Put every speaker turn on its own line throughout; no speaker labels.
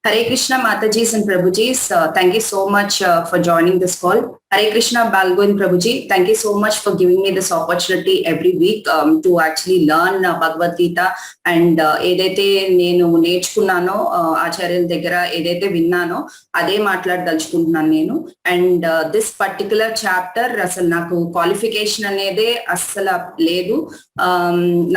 Hare Krishna Matajis and Prabhujis, thank you so much for joining this call. Hare Krishna Balgoin Prabhuji, thank you so much for giving me this opportunity every week to actually learn Bhagavad Gita and ఏదైతే నేను నేర్చుకున్నానో ఆచార్యుల దగ్గర ఏదైతే విన్నానో అదే మాట్లాడదలుచుకుంటున్నాను నేను. And this particular chapter అసలు నాకు qualification అనేదే అస్సలు లేదు.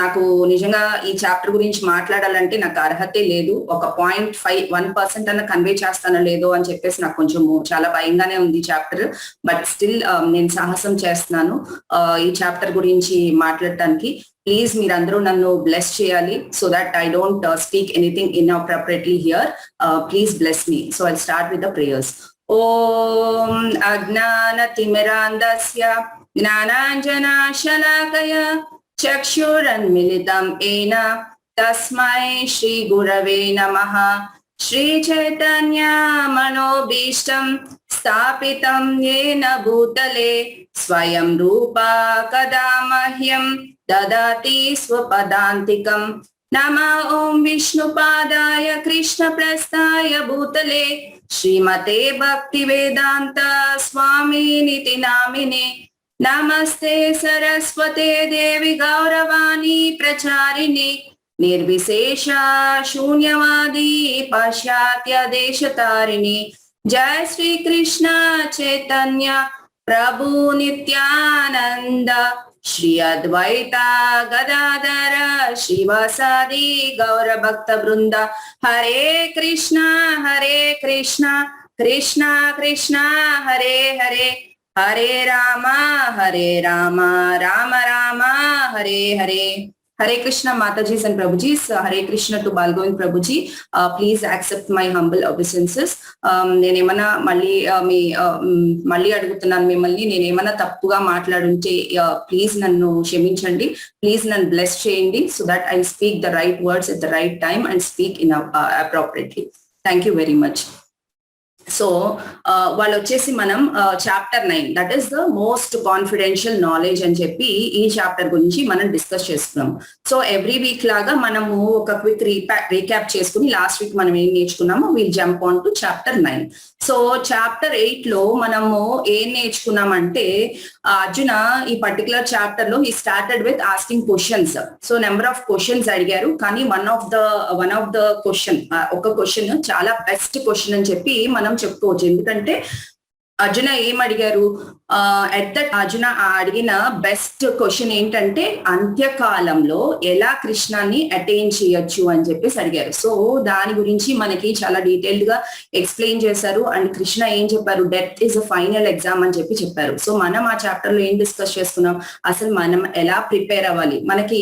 నాకు నిజంగా ఈ చాప్టర్ గురించి మాట్లాడాలంటే నాకు అర్హతే లేదు. ఒక 0.1% అన్న కన్వే చేస్తానో లేదో అని చెప్పేసి నాకు కొంచెం చాలా భయంగానే ఉంది ఈ చాప్టర్. బట్ స్టిల్ నేను సాహసం చేస్తున్నాను ఈ చాప్టర్ గురించి మాట్లాడటానికి. ప్లీజ్ మీరందరూ నన్ను బ్లెస్ చేయాలి so that I don't speak anything inappropriately here. Please bless me. So I start with the prayers. ఓం అజ్ఞానతిమిరాంధస్య జ్ఞానాంజనశలాకయ చక్షురన్మిళితం ఏన తస్మై శ్రీ గురవే నమః. శ్రీ చైతన్య మనోభీష్టం స్థాపితం येन భూతలే స్వయం రూపా కదా మహ్యం దదాతి స్వపదాంతికం. నమో ఓం విష్ణుపాదాయ కృష్ణప్రస్థాయ భూతలే శ్రీమతే భక్తి వేదాంత స్వామినితి నామినే. నమస్తే సరస్వతే దేవి గౌరవాణి ప్రచారిణి నిర్విశేష శూన్యవాది పాశ్చాత్య దేశతారిణి. జయ శ్రీ కృష్ణ చైతన్య ప్రభు నిత్యానంద శ్రీ అద్వైత గదాధర శ్రీవాసాది గౌర భక్త బృంద. Hare Krishna Krishna Krishna Hare Hare, Hare Rama Rama Rama Hare Hare. Hare Krishna Matajis and Prabhujis, Hare Krishna to Balgoin Prabhuji. Please accept my humble obeisances. నేనేమన్నా మళ్ళీ అడుగుతున్నాను మిమ్మల్ని, నేనేమన్నా తప్పుగా మాట్లాడుంటే ప్లీజ్ నన్ను క్షమించండి. ప్లీజ్ నన్ను బ్లెస్ చేయండి so that I speak the right words at the right time and speak in appropriately. Thank you very much. So వాళ్ళు వచ్చేసి మనం chapter 9 that is the most confidential knowledge అని చెప్పి ఈ చాప్టర్ గురించి మనం డిస్కస్ చేస్తున్నాం. సో ఎవ్రీ వీక్ లాగా మనము ఒక క్విక్ రీక్యాప్ చేసుకుని లాస్ట్ వీక్ మనం ఏం నేర్చుకున్నామో we'll jump on to chapter 9. So chapter 8 లో మనము ఏం నేర్చుకున్నామంటే అర్జున ఈ పర్టికులర్ చాప్టర్ లో he started with asking questions. So number of questions అడిగారు, కానీ వన్ ఆఫ్ ద క్వశ్చన్ ఒక క్వశ్చన్ చాలా బెస్ట్ క్వశ్చన్ అని చెప్పి మనం చెప్పుకోవచ్చు. ఎందుకంటే అర్జున ఏం అడిగారు, అర్జున అడిగిన బెస్ట్ క్వశ్చన్ ఏంటంటే అంత్యకాలంలో ఎలా కృష్ణాన్ని అటైన్ చేయొచ్చు అని చెప్పేసి అడిగారు. సో దాని గురించి మనకి చాలా డీటెయిల్డ్ గా ఎక్స్ప్లెయిన్ చేశారు. అండ్ కృష్ణ ఏం చెప్పారు, death is a final exam అని చెప్పారు. సో మనం ఆ చాప్టర్ లో ఏం డిస్కస్ చేసుకున్నాం, అసలు మనం ఎలా ప్రిపేర్ అవ్వాలి. మనకి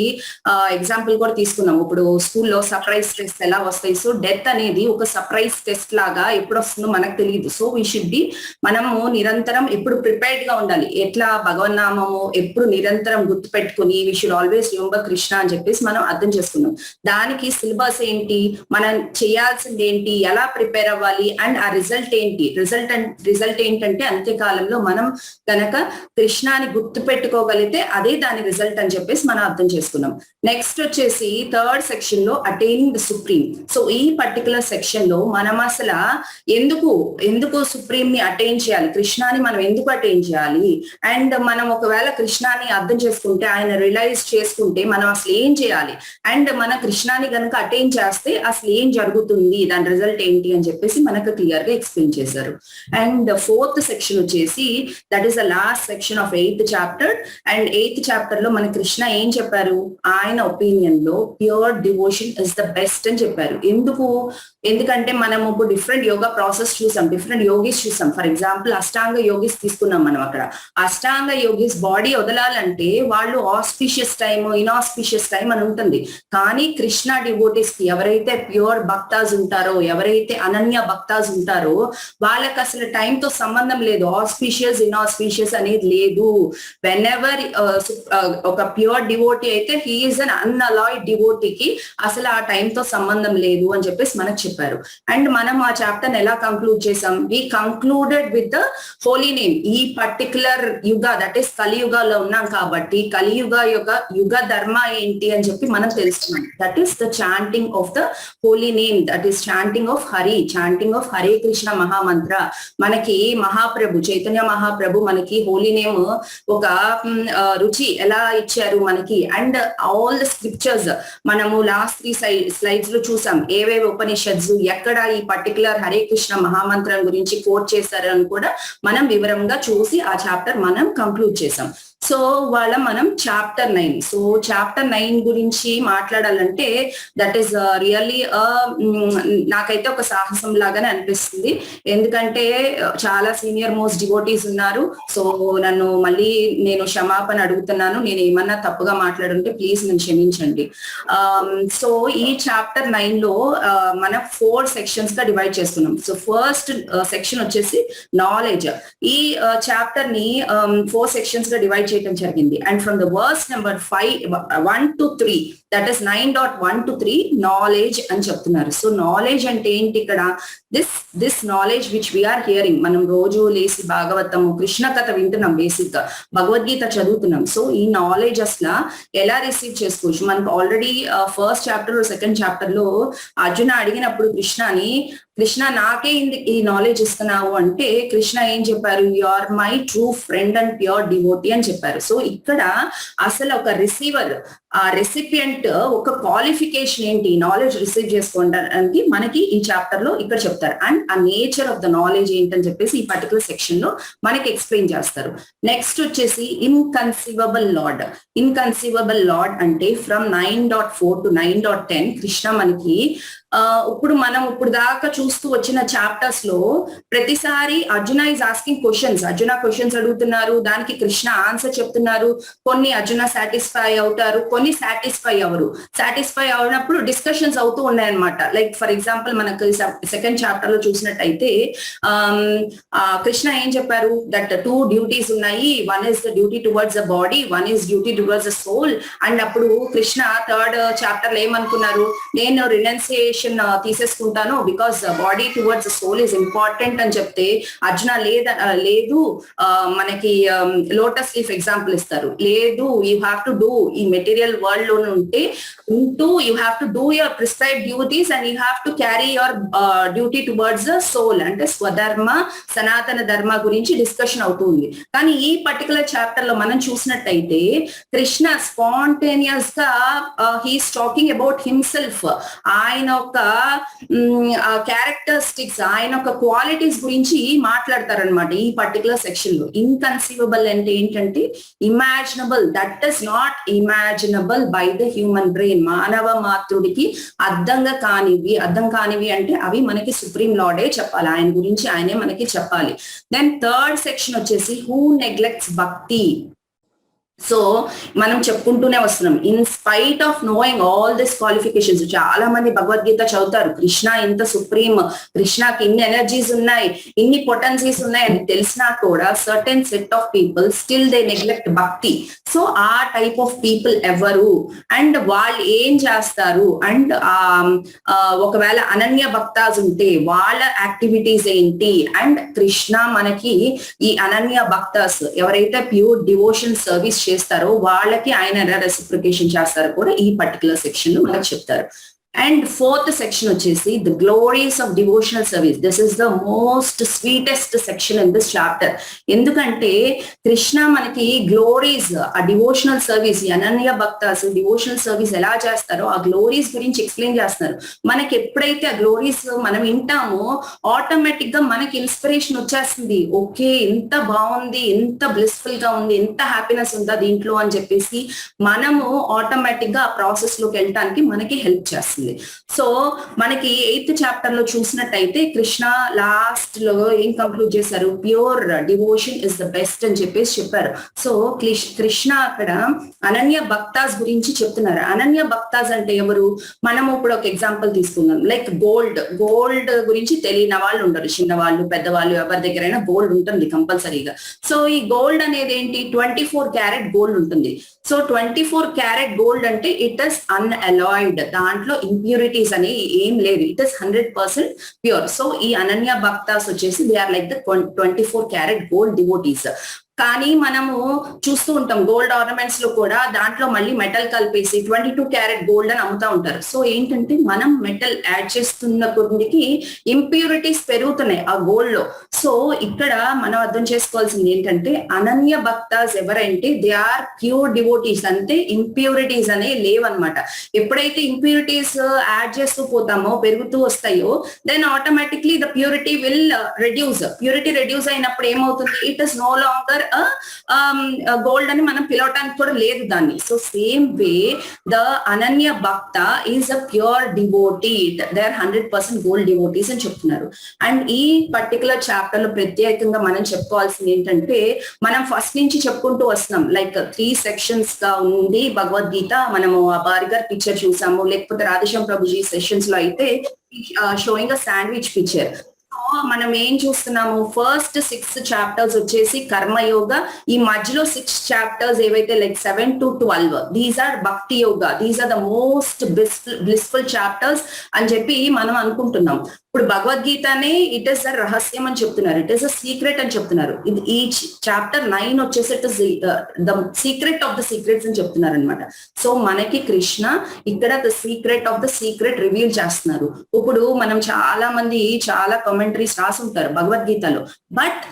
ఎగ్జాంపుల్ కూడా తీసుకున్నాం, ఇప్పుడు స్కూల్లో సర్ప్రైజ్ టెస్ట్ ఎలా వస్తాయి. సో డెత్ అనేది ఒక సర్ప్రైజ్ టెస్ట్ లాగా ఎప్పుడు వస్తుందో మనకు తెలియదు. సో వీ షుడ్ బి, మనము నిరంతరం ఎప్పుడు ప్రిపేర్డ్ గా ఉండాలి. ఎట్లా భగవన్నామము ఎప్పుడు నిరంతరం గుర్తు పెట్టుకుని we should always remember Krishna అని చెప్పేసి మనం అర్థం చేసుకున్నాం. దానికి సిలబస్ ఏంటి, మనం చేయాల్సింది ఏంటి, ఎలా ప్రిపేర్ అవ్వాలి, అండ్ ఆ రిజల్ట్ ఏంటి. రిజల్ట్ ఏంటంటే అంత్యకాలంలో మనం కనుక కృష్ణాని గుర్తు పెట్టుకోగలిగితే అదే దాని రిజల్ట్ అని చెప్పేసి మనం అర్థం చేసుకున్నాం. నెక్స్ట్ వచ్చేసి థర్డ్ సెక్షన్ లో అటైనింగ్ ద సుప్రీం. సో ఈ పర్టికులర్ సెక్షన్ లో మనం అసలు ఎందుకు సుప్రీం ని అటైన్ చేయాలి, కృష్ణాని మనం ఎందుకు అటైన్ చేయాలి, అండ్ మనం ఒకవేళ కృష్ణాని అర్థం చేసుకుంటే, ఆయన రియలైజ్ చేసుకుంటే మనం అసలు ఏం చేయాలి, అండ్ మన కృష్ణాని కనుక అటైన్ చేస్తే అసలు ఏం జరుగుతుంది, దాని రిజల్ట్ ఏంటి అని చెప్పేసి మనకు క్లియర్ గా ఎక్స్ప్లెయిన్ చేశారు. అండ్ ఫోర్త్ సెక్షన్ వచ్చేసి that is the last section of 8th chapter. And 8th chapter లో మన కృష్ణ ఏం చెప్పారు, ఆయన ఒపీనియన్ లో pure devotion is the best అని చెప్పారు. ఎందుకంటే మనం ఇప్పుడు డిఫరెంట్ యోగా ప్రాసెస్ చూసాం, డిఫరెంట్ యోగిస్ చూసాం. ఫర్ ఎగ్జాంపుల్ అష్టాంగ యోగిస్ తీసుకున్నాం మనం. అక్కడ అష్టాంగ యోగిస్ బాడీ వదలాలంటే వాళ్ళు ఆస్పిషియస్ టైమ్, ఇన్ఆస్పిషియస్ టైం అని ఉంటుంది. కానీ కృష్ణ డివోటీస్ కి ఎవరైతే ప్యూర్ భక్తాస్ ఉంటారో, ఎవరైతే అనన్య భక్తాస్ ఉంటారో వాళ్ళకి అసలు టైంతో సంబంధం లేదు. ఆస్పిషియస్ ఇన్ఆస్పిషియస్ అనేది లేదు. వెన్ ఎవర్ ఒక ప్యూర్ డివోటీ అయితే హీ ఈజ్ అన్ అన్అలాయిడ్ డివోటీకి అసలు ఆ టైంతో సంబంధం లేదు అని చెప్పేసి మనకు చెప్పారు. అండ్ మనం ఆ చాప్టర్ ఎలా కంక్లూడ్ చేసాం, we concluded with the holy name. ఈ పర్టికులర్ యుగ, దట్ ఈస్ కలియుగాలో ఉన్నాం కాబట్టి కలియుగ యొక్క యుగ ధర్మ ఏంటి అని చెప్పి మనం తెలుసుకున్నాం. That is the chanting of the holy name, that is chanting of Hari, chanting of Hare Krishna mahamantra. మనకి మహాప్రభు చైతన్య మహాప్రభు మనకి హోలీ నేమ్ ఒక రుచి ఎలా ఇచ్చారు మనకి. అండ్ ఆల్ ద స్క్రిప్చర్స్ మనము లాస్ట్ 3 స్లైడ్స్ లో చూసాం, ఏవేవి ఉపనిషత్స్ ఎక్కడ ఈ పర్టికులర్ హరే కృష్ణ మహామంత్రం గురించి కోట్ చేశారు అని కూడా మనం వివరంగా చూసి ఆ చాప్టర్ మనం కంక్లూడ్ చేసాం. సో వాళ్ళ మనం చాప్టర్ 9. సో చాప్టర్ 9 గురించి మాట్లాడాలంటే దట్ ఈస్ రియల్లీ నాకైతే ఒక సాహసం లాగానే అనిపిస్తుంది. ఎందుకంటే చాలా సీనియర్ మోస్ట్ డివోటీస్ ఉన్నారు. సో నన్ను మళ్ళీ నేను క్షమాపణ అడుగుతున్నాను, నేను ఏమన్నా తప్పుగా మాట్లాడుంటే ప్లీజ్ నన్ను క్షమించండి. సో ఈ చాప్టర్ 9 లో మనం 4 సెక్షన్స్ గా డివైడ్ చేస్తున్నాం. సో ఫస్ట్ సెక్షన్ వచ్చేసి నాలెడ్జ్. ఈ చాప్టర్ ని 4 సెక్షన్స్ గా డివైడ్ చేయడం జరిగింది. And from the verse number 1 to 3, that is 9.1 to 3 knowledge అని చెప్తున్నారు. సో నాలెడ్జ్ అంటే ఏంటి ఇక్కడ? This knowledge which we are hearing, మనం రోజు లేసి భాగవతము కృష్ణ కథ వింటున్నాం, బేసిక్ గా భగవద్గీత చదువుతున్నాం. సో ఈ నాలెడ్జ్ అసలు ఎలా రిసీవ్ చేసుకోవచ్చు? మనకు already first chapter second chapter లో అర్జున అడిగినప్పుడు కృష్ణ నాకే ఈ నాలెడ్జ్ ఇస్తున్నావు అంటే కృష్ణ ఏం చెప్పారు? You are my true friend and pure devotee అని చెప్పారు. సో ఇక్కడ అసలు ఒక రిసీవర్, ఆ రెసిపియంట్ ఒక క్వాలిఫికేషన్ ఏంటి నాలెడ్జ్ రిసీవ్ చేసుకోవడానికి మనకి ఈ చాప్టర్ లో ఇక్కడ చెప్తారు. అండ్ ఆ నేచర్ ఆఫ్ ద నాలెడ్జ్ ఏంటని చెప్పేసి ఈ పర్టికులర్ సెక్షన్ లో మనకి ఎక్స్ప్లెయిన్ చేస్తారు. నెక్స్ట్ వచ్చేసి ఇన్కన్సీవబుల్ లార్డ్. ఇన్కన్సీవబుల్ లార్డ్ అంటే ఫ్రమ్ 9.4 to 9.10 కృష్ణ మనకి ఇప్పుడు దాకా చూస్తూ వచ్చిన చాప్టర్స్ లో ప్రతిసారి Arjuna is asking questions. Arjuna questions అడుగుతున్నారు, దానికి కృష్ణ ఆన్సర్ చెప్తున్నారు. కొన్ని అర్జున సాటిస్ఫై అవుతారు, కొన్ని సాటిస్ఫై అవ్వరు. సాటిస్ఫై అవునప్పుడు డిస్కషన్స్ అవుతూ ఉన్నాయన్నమాట. లైక్ ఫర్ ఎగ్జాంపుల్ మనకు సెకండ్ చాప్టర్ లో చూసినట్టయితే కృష్ణ ఏం చెప్పారు? దట్ 2 డ్యూటీస్ ఉన్నాయి. One is the duty towards the body, one is duty towards the soul. And అప్పుడు కృష్ణ థర్డ్ చాప్టర్ లో ఏమనుకున్నారు? నేను రినౌన్సియేషన్ తీసేసుకుంటాను because body towards soul is important అని చెప్తే అర్జున లేదు మనకి లోటస్ లీఫ్ ఎగ్జాంపుల్ ఇస్తారు. లేదు, యూ హ్యావ్ టు డూ ఈ మెటీరియల్ వరల్డ్ లో ఉంటూ you have to do your prescribe duties and you have to carry your duty towards the soul. అంటే స్వధర్మ సనాతన ధర్మ గురించి డిస్కషన్ అవుతుంది. కానీ ఈ పర్టికులర్ చాప్టర్ లో మనం చూసినట్టయితే కృష్ణ స్పాంటేనియస్ గా హీస్ టాకింగ్ అబౌట్ హిమ్సెల్ఫ్. ఆయన ఒక క్యారెక్టరిస్టిక్స్, ఆయన ఒక క్వాలిటీస్ గురించి మాట్లాడతారనమాట ఈ పర్టికులర్ సెక్షన్ లో. ఇన్కన్సీవబుల్ అంటే ఏంటంటే imaginable, that is not imaginable by the human brain. మానవ మాతృడికి అర్థం కానివి అంటే అవి మనకి సుప్రీం లార్డే చెప్పాలి, ఆయన గురించి ఆయనే మనకి చెప్పాలి. దెన్ థర్డ్ సెక్షన్ వచ్చేసి హూ నెగ్లెక్ట్స్ భక్తి. సో మనం చెప్పుకుంటూనే వస్తున్నాం, in spite of knowing all this qualifications. చాలా మంది భగవద్గీత చదువుతారు, కృష్ణ ఇంత సుప్రీం, కృష్ణకి ఇన్ని ఎనర్జీస్ ఉన్నాయి, ఇన్ని పొటెన్సీస్ ఉన్నాయి అని తెలిసినా కూడా certain set of people still they neglect భక్తి. సో ఆ టైప్ ఆఫ్ పీపుల్ ఎవరు అండ్ వాళ్ళు ఏం చేస్తారు? అండ్ ఒకవేళ అనన్య భక్తాస్ ఉంటే వాళ్ళ యాక్టివిటీస్ ఏంటి? అండ్ కృష్ణ మనకి ఈ అనన్య భక్తాస్ ఎవరైతే ప్యూర్ డివోషన్ సర్వీస్ చేస్తారో వాళ్ళకి ఆయన ఎలా రెసిప్రికేషన్ చేస్తారో కూడా ఈ పర్టికులర్ సెక్షన్ లో మనకు చెప్తారు. అండ్ ఫోర్త్ సెక్షన్ వచ్చేసి the glories of devotional service. This is the most sweetest section in this chapter. ఎందుకంటే కృష్ణ మనకి గ్లోరీస్, ఆ devotional service, Ananya bhaktas devotional service ఎలా చేస్తారో ఆ గ్లోరీస్ గురించి ఎక్స్ప్లెయిన్ చేస్తున్నారు. మనకి ఎప్పుడైతే ఆ గ్లోరీస్ మనం వింటామో ఆటోమేటిక్ గా మనకి ఇన్స్పిరేషన్ వచ్చేస్తుంది. ఓకే, ఎంత బాగుంది, ఎంత బ్లిస్ఫుల్ గా ఉంది, ఎంత హ్యాపీనెస్ ఉందా దీంట్లో అని చెప్పేసి మనము ఆటోమేటిక్ గా ఆ ప్రాసెస్ లోకి వెళ్ళడానికి మనకి హెల్ప్ చేస్తుంది. సో మనకి 8th చాప్టర్ లో చూసినట్టయితే కృష్ణ లాస్ట్ లో ఏం కంక్లూడ్ చేశారు? Pure devotion is the best అని చెప్పేసి చెప్పారు. సో కృష్ణ అక్కడ అనన్య భక్తాస్ గురించి చెప్తున్నారు. అనన్య భక్తాస్ అంటే ఎవరు? మనము ఇప్పుడు ఒక ఎగ్జాంపుల్ తీసుకుందాం. లైక్ గోల్డ్ గురించి తెలియని వాళ్ళు ఉండరు, చిన్నవాళ్ళు పెద్దవాళ్ళు ఎవరి దగ్గరైనా గోల్డ్ ఉంటుంది కంపల్సరీగా. సో ఈ గోల్డ్ అనేది ఏంటి? 24 క్యారెట్ గోల్డ్ ఉంటుంది. సో 24 క్యారెట్ గోల్డ్ అంటే ఇట్ ఇస్ అన్అలాయిడ్, దాంట్లో ఇంప్యూరిటీస్ అని ఏం లేదు, ఇట్ ఇస్ 100% ప్యూర్. సో ఈ అనన్య భక్తాస్ వచ్చేసి they are like the 24 carat gold devotees. కానీ మనము చూస్తూ ఉంటాం గోల్డ్ ఆర్నమెంట్స్ లో కూడా దాంట్లో మళ్ళీ మెటల్ కలిపేసి 22 క్యారెట్ గోల్డ్ అని అమ్ముతా ఉంటారు. సో ఏంటంటే మనం మెటల్ యాడ్ చేస్తున్న కొద్దికి ఇంప్యూరిటీస్ పెరుగుతున్నాయి ఆ గోల్డ్ లో. సో ఇక్కడ మనం అర్థం చేసుకోవాల్సింది ఏంటంటే అనన్య భక్తాస్ ఎవరంటే దే ఆర్ ప్యూర్ డివోటీస్, అంటే ఇంప్యూరిటీస్ అనే లేవన్నమాట. ఎప్పుడైతే ఇంప్యూరిటీస్ యాడ్ చేస్తూ పోతామో పెరుగుతూ వస్తాయో then automatically the purity will reduce. Purity reduce అయినప్పుడు ఏమవుతుంది, it is no longer gold అని మనం పిలవటానికి కూడా లేదు దాన్ని. సో సేమ్ వే ద అనన్య భక్త is a pure devotee, they are 100% gold devotees అని చెప్తున్నారు. అండ్ ఈ పర్టికులర్ చాప్టర్ లో ప్రత్యేకంగా మనం చెప్పుకోవాల్సింది ఏంటంటే మనం ఫస్ట్ నుంచి చెప్పుకుంటూ వస్తున్నాం, లైక్ 3 సెక్షన్స్ గా ఉంది భగవద్గీత. మనము ఆ బార్గర్ పిక్చర్ చూసాము, లేకపోతే రాధేశ్యామ్ ప్రభుజీ సెషన్స్ లో అయితే షోయింగ్ అ శాండ్విచ్ పిక్చర్. మనం ఏం చూస్తున్నాము, ఫస్ట్ 6 చాప్టర్స్ వచ్చేసి కర్మయోగ, ఈ మధ్యలో 6 చాప్టర్స్ ఏవైతే like 7 to 12 these are bhakti yoga, these are the most blissful chapters అని చెప్పి మనం అనుకుంటున్నాం. ఇప్పుడు భగవద్గీతనే ఇట్ ఇస్ ద రహస్యం అని చెప్తున్నారు, ఇట్ ఇస్ అ సీక్రెట్ అని చెప్తున్నారు. ఇది ఈ చాప్టర్ 9 వచ్చేసి it is the secret of the secrets అని చెప్తున్నారు అనమాట. సో మనకి కృష్ణ ఇక్కడ the secret of the secret reveal చేస్తున్నారు. ఇప్పుడు మనం చాలా మంది చాలా కామెంటరీస్ రాసుంటారు భగవద్గీతలో, బట్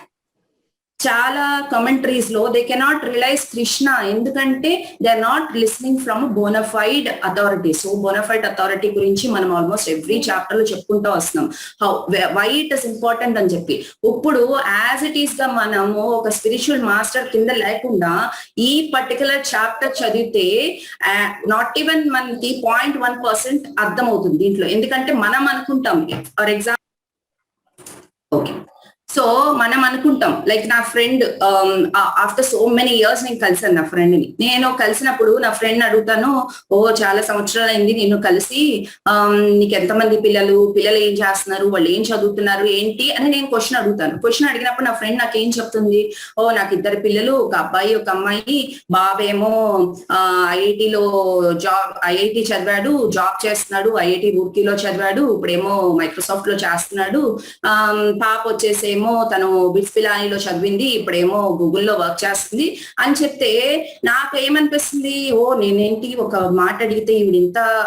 చాలా కమెంటరీస్ లో దే కెనాట్ రియలైజ్ కృష్ణ, ఎందుకంటే they are not listening from bona fide authority. So bona fide authority గురించి మనం ఆల్మోస్ట్ ఎవ్రీ చాప్టర్ లో చెప్పుకుంటూ వస్తున్నాం, వై ఇట్ ఇస్ ఇంపార్టెంట్ అని చెప్పి. ఇప్పుడు యాజ్ ఇట్ ఈస్ గా మనము ఒక స్పిరిచువల్ మాస్టర్ కింద లేకుండా ఈ పర్టికులర్ చాప్టర్ చదివితే నాట్ ఈవెన్ మనకి 0.1% అర్థమవుతుంది దీంట్లో. ఎందుకంటే మనం అనుకుంటాం, ఫర్ ఎగ్జాంపుల్ ఓకే, సో మనం అనుకుంటాం లైక్ నా friend after so many years నేను కలిసాను నా ఫ్రెండ్ ని. నేను కలిసినప్పుడు నా ఫ్రెండ్ అడుగుతాను, ఓ చాలా సంవత్సరాలు అయింది నేను కలిసి, నీకు ఎంతమంది పిల్లలు ఏం చేస్తున్నారు, వాళ్ళు ఏం చదువుతున్నారు ఏంటి అని నేను క్వశ్చన్ అడుగుతాను. క్వశ్చన్ అడిగినప్పుడు నా ఫ్రెండ్ నాకు ఏం చెప్తుంది, ఓ నాకు 2 పిల్లలు, ఒక అబ్బాయి ఒక అమ్మాయి, బాబేమో ఐఐటిలో ఐఐటి చదివాడు, జాబ్ చేస్తున్నాడు, ఐఐటి రూర్కీలో చదివాడు, ఇప్పుడేమో మైక్రోసాఫ్ట్ లో చేస్తున్నాడు, పాప వచ్చేసేమో తను బిట్స్ పిలానీలో చదివింది, ఇప్పుడేమో గూగుల్లో వర్క్ చేస్తుంది అని చెప్తే నాకు ఏమనిపిస్తుంది, ఓ నేనేంటి ఒక మాట అడిగితే ఈవిడ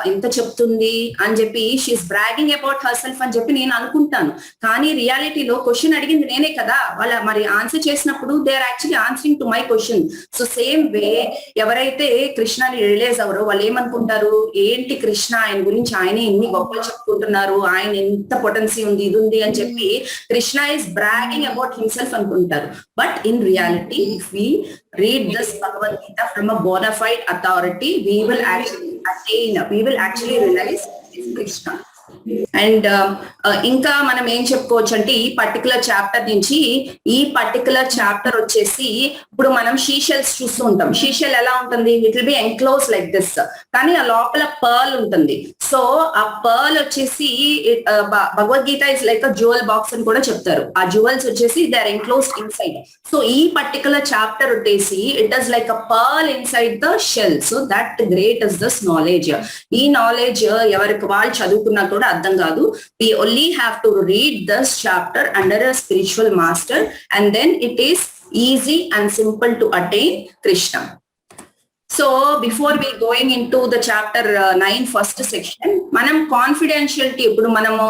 ఇంత చెప్తుంది అని చెప్పి she is bragging about herself అని చెప్పి నేను అనుకుంటాను. కానీ రియాలిటీలో క్వశ్చన్ అడిగింది నేనే కదా, వాళ్ళ మరి ఆన్సర్ చేసినప్పుడు they are actually answering to my question. So same way ఎవరైతే కృష్ణని రిలీజ్ అవరో వాళ్ళు ఏమనుకుంటారు, ఏంటి కృష్ణ ఆయన గురించి ఆయనే ఇన్ని గొప్పలు చెప్పుకుంటున్నారు, ఆయన ఎంత పొటెన్సీ ఉంది ఇది ఉంది అని చెప్పి Krishna is bragging about himself అనుకుంటారు. But in reality, if we read this Bhagavad Gita from a bona fide authority, we will actually realize it's Krishna. And ఇంకా మనం ఏం చెప్పుకోవచ్చు అంటే ఈ పర్టికులర్ చాప్టర్ నుంచి, ఈ పర్టికులర్ చాప్టర్ వచ్చేసి ఇప్పుడు మనం షీషెల్స్ చూస్తూ ఉంటాం. షీషెల్ ఎలా ఉంటుంది, it will be enclose like this, కానీ ఆ లోపల పర్ల్ ఉంటుంది. సో ఆ పర్ల్ వచ్చేసి Bhagavad Gita is like a jewel box అని కూడా చెప్తారు. ఆ జ్యువెల్స్ వచ్చేసి they are enclosed inside. So ఈ పర్టికులర్ చాప్టర్ వచ్చేసి it is like a pearl inside the shell. So that great is this knowledge. ఈ నాలెడ్జ్ ఎవరికి వాళ్ళు చదువుకున్నా కూడా అర్థం కాదు. We only have to read this chapter under a spiritual master, and then it is easy and simple to attain Krishna. So before we going into the chapter 9 first section, మనం కాన్ఫిడెన్షియలిటీ ఇప్పుడు మనము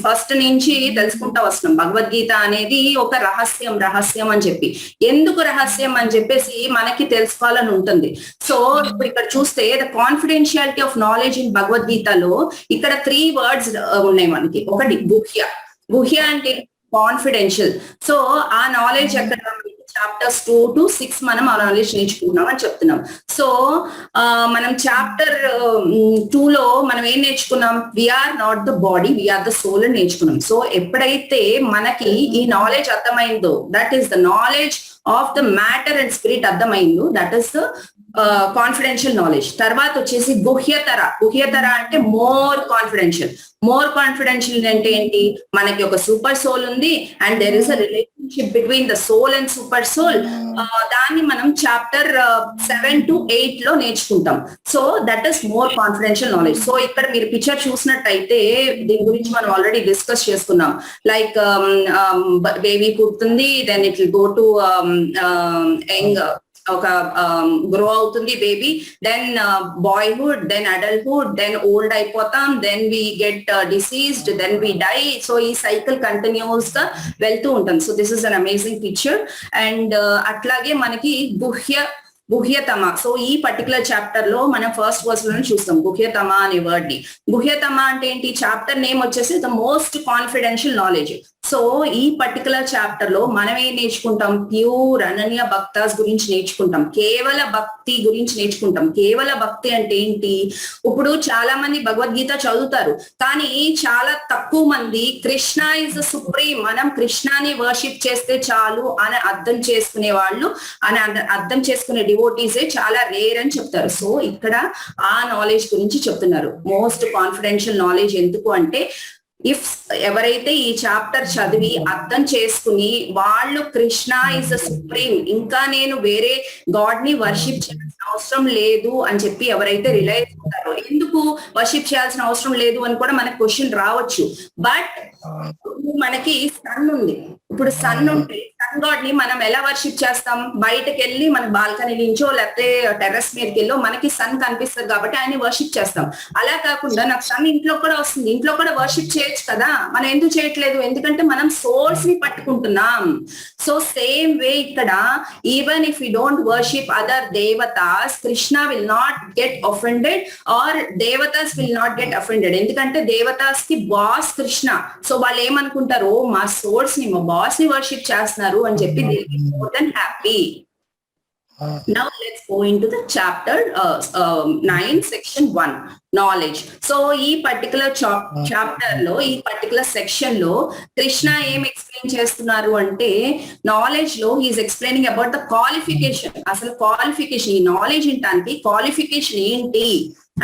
first నుంచి తెలుసుకుంటా వస్తున్నాం. భగవద్గీత అనేది ఒక రహస్యం అని చెప్పి, ఎందుకు రహస్యం అని చెప్పేసి మనకి తెలుసుకోవాలని ఉంటుంది. సో ఇప్పుడు ఇక్కడ చూస్తే the confidentiality of knowledge in భగవద్గీతలో ఇక్కడ 3 వర్డ్స్ ఉన్నాయి మనకి. ఒకటి గుహ్య అంటే కాన్ఫిడెన్షియల్. సో ఆ నాలెడ్జ్ ఎక్కడ చాప్టర్స్ 2 to 6 మనం ఆ నాలెడ్జ్ నేర్చుకుంటున్నాం అని చెప్తున్నాం. సో మనం చాప్టర్ 2 లో మనం ఏం నేర్చుకున్నాం, we are not the body, we are the soul అని నేర్చుకున్నాం. సో ఎప్పుడైతే మనకి ఈ నాలెడ్జ్ అర్థమైందో, that is the knowledge of the matter and spirit అర్థమైందో, that is the confidential knowledge. తర్వాత వచ్చేసి గుహ్యతర అంటే మోర్ కాన్ఫిడెన్షియల్. మోర్ కాన్ఫిడెన్షియల్ అంటే ఏంటి, మనకి ఒక సూపర్ సోల్ ఉంది and there is a relationship between the soul and super soul. దాన్ని మనం చాప్టర్ 7 to 8 లో నేర్చుకుంటాం. So that is more confidential knowledge. So ఇక్కడ మీరు పిక్చర్ చూసినట్టయితే దీని గురించి మనం ఆల్రెడీ డిస్కస్ చేసుకున్నాం. లైక్ బేబీ పుడుతుంది, then it will go to young, ఒక గ్రో అవుతుంది baby, then boyhood, then adulthood, then old అయిపోతాం, then we get diseased, then we die. So ఈ సైకిల్ కంటిన్యూస్ గా వెళ్తూ ఉంటాం. So this is an amazing picture. And అట్లాగే మనకి గుహ్యతమ. So ఈ పర్టికులర్ చాప్టర్ లో మనం ఫస్ట్ వర్స్ లో చూస్తాం గుహ్యతమ అనే వర్డ్ ని. గుహ్యతమ అంటే ఏంటి, చాప్టర్ నేమ్ వచ్చేసి the most confidential knowledge. So ఈ పర్టికులర్ చాప్టర్ లో మనం ఏం నేర్చుకుంటాం, ప్యూర్ అనన్య భక్తాస్ గురించి నేర్చుకుంటాం, కేవల భక్తి గురించి నేర్చుకుంటాం. కేవల భక్తి అంటే ఏంటి, ఇప్పుడు చాలా మంది భగవద్గీత చదువుతారు కానీ చాలా తక్కువ మంది కృష్ణ ఇస్ సుప్రీం, మనం కృష్ణాని వర్షిప్ చేస్తే చాలు అని అర్థం చేసుకునే వాళ్ళు, అని అర్థం చేసుకునే డివోటీసే చాలా రేర్ అని చెప్తారు. సో ఇక్కడ ఆ నాలెడ్జ్ గురించి చెప్తున్నారు. మోస్ట్ కాన్ఫిడెన్షియల్ నాలెడ్జ్ ఎందుకు అంటే, ఇఫ్ ఎవరైతే ఈ చాప్టర్ చదివి అర్థం చేసుకుని వాళ్ళు కృష్ణ ఇస్ ద సుప్రీం, ఇంకా నేను వేరే గాడ్ ని వర్షిప్ చేయాల్సిన అవసరం లేదు అని చెప్పి ఎవరైతే రిలైజ్ అవుతారో, ఎందుకు వర్షిప్ చేయాల్సిన అవసరం లేదు అని కూడా మనకు క్వశ్చన్ రావచ్చు. బట్ మనకి సన్ ఉంది, ఇప్పుడు సన్ ఉంటే సన్ గాడ్ ని మనం ఎలా వర్షిప్ చేస్తాం, బయటకు వెళ్ళి మన బాల్కనీ నుంచో లేకపోతే టెర్రస్ మీదకి వెళ్ళో మనకి సన్ కనిపిస్తుంది కాబట్టి ఆయన వర్షిప్ చేస్తాం. అలా కాకుండా నాకు సన్ ఇంట్లో కూడా వస్తుంది, ఇంట్లో కూడా వర్షిప్ చేయొచ్చు కదా, మనం ఎందుకు చేయట్లేదు, ఎందుకంటే మనం సోర్స్ ని పట్టుకుంటున్నాం. సో సేమ్ వే ఇక్కడ, even if you don't worship other దేవతాస్, Krishna will not get offended or దేవతాస్ విల్ నాట్ గెట్ అఫెండెడ్. ఎందుకంటే దేవతాస్ కి బాస్ కృష్ణ. సో వాళ్ళు ఏమనుకుంటారు, మా సోర్స్ ని, మా బాస్ ని వర్షిప్ చేస్తున్నారు అని చెప్పి they will be more than happy. Now let's go into the chapter 9 section 1 knowledge. So ఈ పర్టికులర్ చాప్టర్ లో, ఈ పర్టికులర్ సెక్షన్ లో కృష్ణ ఏం ఎక్స్ప్లెయిన్ చేస్తున్నారు అంటే, నాలెడ్జ్ లో he is explaining about the qualification. అసలు క్వాలిఫికేషన్, ఈ నాలెడ్జ్ ఇంటానికి క్వాలిఫికేషన్ ఏంటి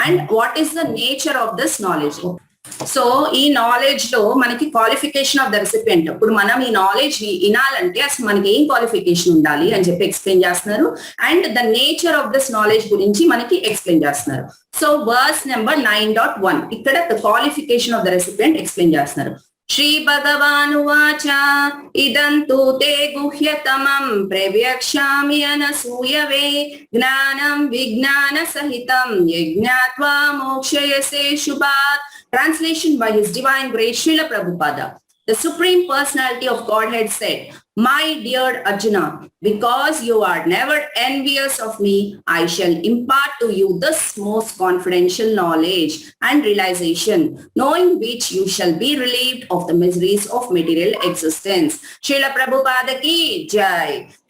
and what is the nature of this knowledge. So ఈ నాలెడ్జ్ లో మనకి క్వాలిఫికేషన్ ఆఫ్ ద రెసిపియంట్. ఇప్పుడు మనం ఈ నాలెడ్జ్ వినాలంటే అసలు మనకి ఏం క్వాలిఫికేషన్ ఉండాలి అని చెప్పి ఎక్స్ప్లెయిన్ చేస్తున్నారు. And the nature of this knowledge గురించి మనకి ఎక్స్ప్లెయిన్ చేస్తున్నారు. సో వర్స్ నెంబర్ 9.1 ఇక్కడ the qualification of the recipient explain చేస్తున్నారు. శ్రీ భగవానువాచ ఇదంతు తే గుహ్యతమం ప్రవ్యక్షామి అనసూయవే జ్ఞానం విజ్ఞాన సహితం యజ్ఞాత్వా మోక్షయసే శుభాత్. Translation by His Divine Grace Srila Prabhupada. The Supreme Personality of Godhead said, "My dear Arjuna, because you are never envious of me, I shall impart to you this most confidential knowledge and realization, knowing which you shall be relieved of the miseries of material existence." Srila Prabhupada ki jai.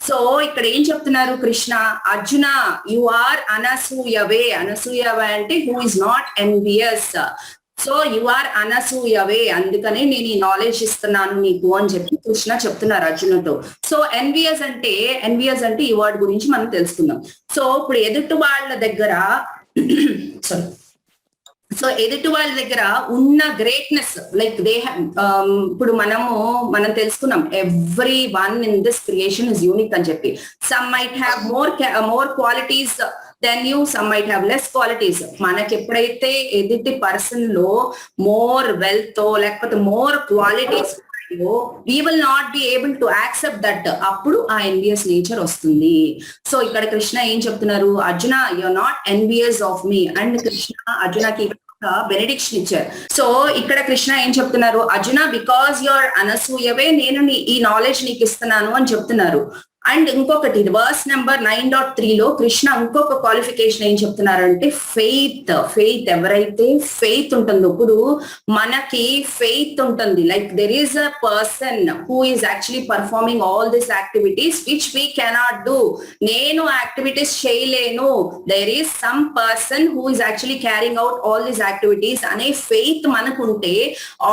So ఇక్కడ ఏం చెప్తున్నారు Krishna, Arjuna you are అనసూయవే. అనసూయవే అంటే who is not envious. So you are అనసూయవే, అందుకనే నేను ఈ నాలెడ్జ్ ఇస్తున్నాను నీకు అని చెప్పి కృష్ణ చెప్తున్నారు అర్జునుతో. సో ఎన్వియస్ అంటే ఈ వర్డ్ గురించి మనం తెలుసుకుందాం. సో ఇప్పుడు ఎదుటి వాళ్ళ దగ్గర ఉన్న గ్రేట్నెస్, లైక్ దే ఇప్పుడు మనం తెలుసుకున్నాం every one in this creation is unique అని చెప్పి. Some might have more qualities than you, some might have less qualities. మనకి ఎప్పుడైతే ఎదుటి పర్సన్ లో మోర్ వెల్త్ లేకపోతే more qualities we will not be able to accept that, అప్పుడు ఆ envious nature వస్తుంది. సో ఇక్కడ కృష్ణ ఏం చెప్తున్నారు, Arjuna you are not envious of me. And Krishna అర్జునకి బెనెడిక్షన్ ఇచ్చారు. సో ఇక్కడ కృష్ణ ఏం చెప్తున్నారు, అర్జున బికాస్ యు ఆర్ అనసూయవే, నేను ఈ నాలెడ్జ్ నీకు ఇస్తున్నాను అని చెప్తున్నారు. అండ్ ఇంకొకటి వర్స్ నెంబర్ 9.3 లో కృష్ణ ఇంకొక క్వాలిఫికేషన్ ఏం చెప్తున్నారంటే ఫెయిత్. ఎవరైతే ఫెయిత్ ఉంటుందో, ఇప్పుడు మనకి ఫెయిత్ ఉంటుంది, like there is a person who is actually performing all this activities which we cannot do. నేను యాక్టివిటీస్ చేయలేను, there is some person who is actually carrying out all this activities అనే faith మనకుంటే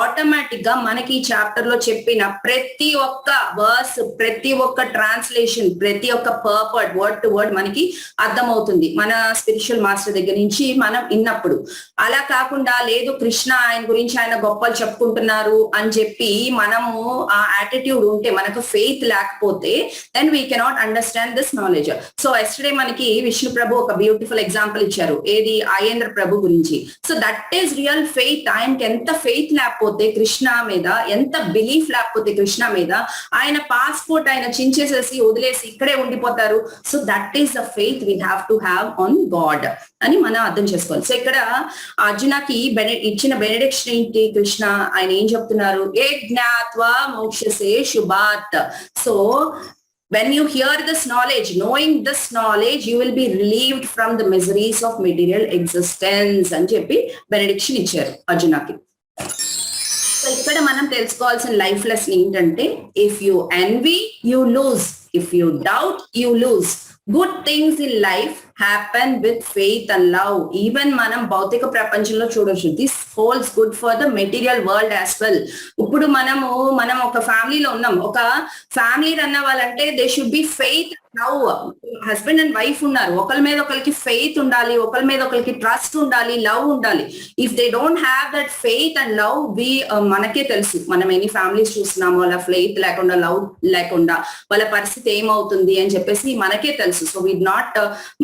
automatic గా మనకి ఈ chapter లో చెప్పిన ప్రతి ఒక్క వర్స్, ప్రతి ఒక్క ట్రాన్స్లేషన్ ట్రాన్స్లేషన్ ప్రతి ఒక్క పర్పర్ట్ వర్డ్ టు వర్డ్ మనకి అర్థమవుతుంది మన స్పిరిచువల్ మాస్టర్ దగ్గర నుంచి మనం విన్నప్పుడు. అలా కాకుండా లేదు కృష్ణ ఆయన గురించి ఆయన గొప్పలు చెప్పుకుంటున్నారు అని చెప్పి మనము ఆ యాటిట్యూడ్ ఉంటే, మనకు ఫెయిత్ లేకపోతే, then we cannot understand this knowledge. So yesterday మనకి విష్ణు ప్రభు ఒక బ్యూటిఫుల్ ఎగ్జాంపుల్ ఇచ్చారు, ఏది అయేంద్ర ప్రభు గురించి. So that is real faith. ఆయనకి ఎంత ఫెయిత్ లేకపోతే కృష్ణ మీద, ఎంత బిలీఫ్ లేకపోతే కృష్ణ మీద, ఆయన పాస్పోర్ట్ ఆయన చించేసేసి వదిలేసి ఇక్కడే ఉండిపోతారు. So that is the faith we have to have on God అని మనం అర్థం చేసుకోవాలి. సో ఇక్కడ అర్జునకి ఇచ్చిన బెనెడిక్షన్ ఏంటి? కృష్ణ ఆయన ఏం చెప్తున్నారు? ఏ జ్ఞాత్వా మోక్షసే శుభాత్. So when you hear this knowledge, knowing this knowledge, you will be relieved from the miseries of material existence అని చెప్పి బెనెడిక్షన్ ఇచ్చారు అర్జునకి. సో ఇక్కడ మనం తెలుసుకోవాల్సిన లైఫ్ లెసన్ ఏంటంటే, if you envy you lose, if you doubt you lose. Good things in life happen with faith and love. Even మనం భౌతిక ప్రపంచంలో చూడొచ్చు, this holds good for the material world as well. ఇప్పుడు మనం ఒక ఫ్యామిలీలో ఉన్నాం, ఒక ఫ్యామిలీ రన్ అవ్వాలంటే they should be faith love. Husband and wife ఉన్నారు, ఒకరి మీద ఒకరికి ఫెయిత్ ఉండాలి, ఒకరి మీద ఒకరికి ట్రస్ట్ ఉండాలి, లవ్ ఉండాలి. If they don't have that faith and love, మనకే తెలుసు మనం ఎన్ని ఫ్యామిలీస్ చూస్తున్నామో అలా ఫెయిత్ లేకుండా, లవ్ లేకుండా వాళ్ళ పరిస్థితి ఏమవుతుంది అని చెప్పేసి మనకే తెలుసు. సో వీ నాట్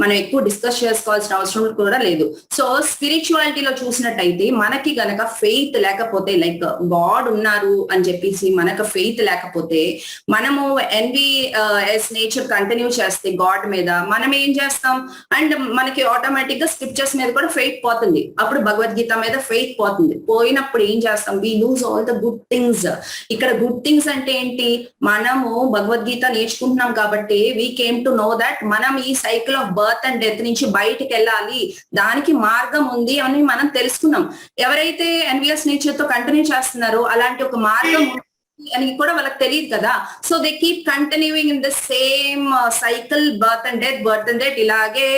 మనం ఎక్కువ డిస్కస్ చేసుకోవాల్సిన అవసరం కూడా లేదు. సో స్పిరిచువాలిటీలో చూసినట్టయితే మనకి గనక ఫెయిత్ లేకపోతే, లైక్ గాడ్ ఉన్నారు అని చెప్పేసి మనకు ఫెయిత్ లేకపోతే, మనము ఎన్విఎస్ నేచర్ కంటిన్యూ చేస్తే గాడ్ మీద, మనం ఏం చేస్తాం? అండ్ మనకి ఆటోమేటిక్ గా స్క్రిప్చర్స్ మీద కూడా ఫెయిత్ పోతుంది. అప్పుడు భగవద్గీత మీద ఫెయిత్ పోతుంది. పోయినప్పుడు ఏం చేస్తాం? We lose all the good things. ఇక్కడ గుడ్ థింగ్స్ అంటే ఏంటి? మనము భగవద్గీత నేర్చుకుంటున్నాం కాబట్టి we came to know that మనం ఈ cycle of birth and death నుంచి బయటికి వెళ్ళాలి, దానికి మార్గం ఉంది అని మనం తెలుసుకున్నాం. ఎవరైతే ఎన్విఎస్ నేచర్ తో కంటిన్యూ చేస్తున్నారో అలాంటి ఒక మార్గం అని కూడా వాళ్ళకి తెలియదు కదా. So they keep continuing in the same cycle, birth and death ఇలాగే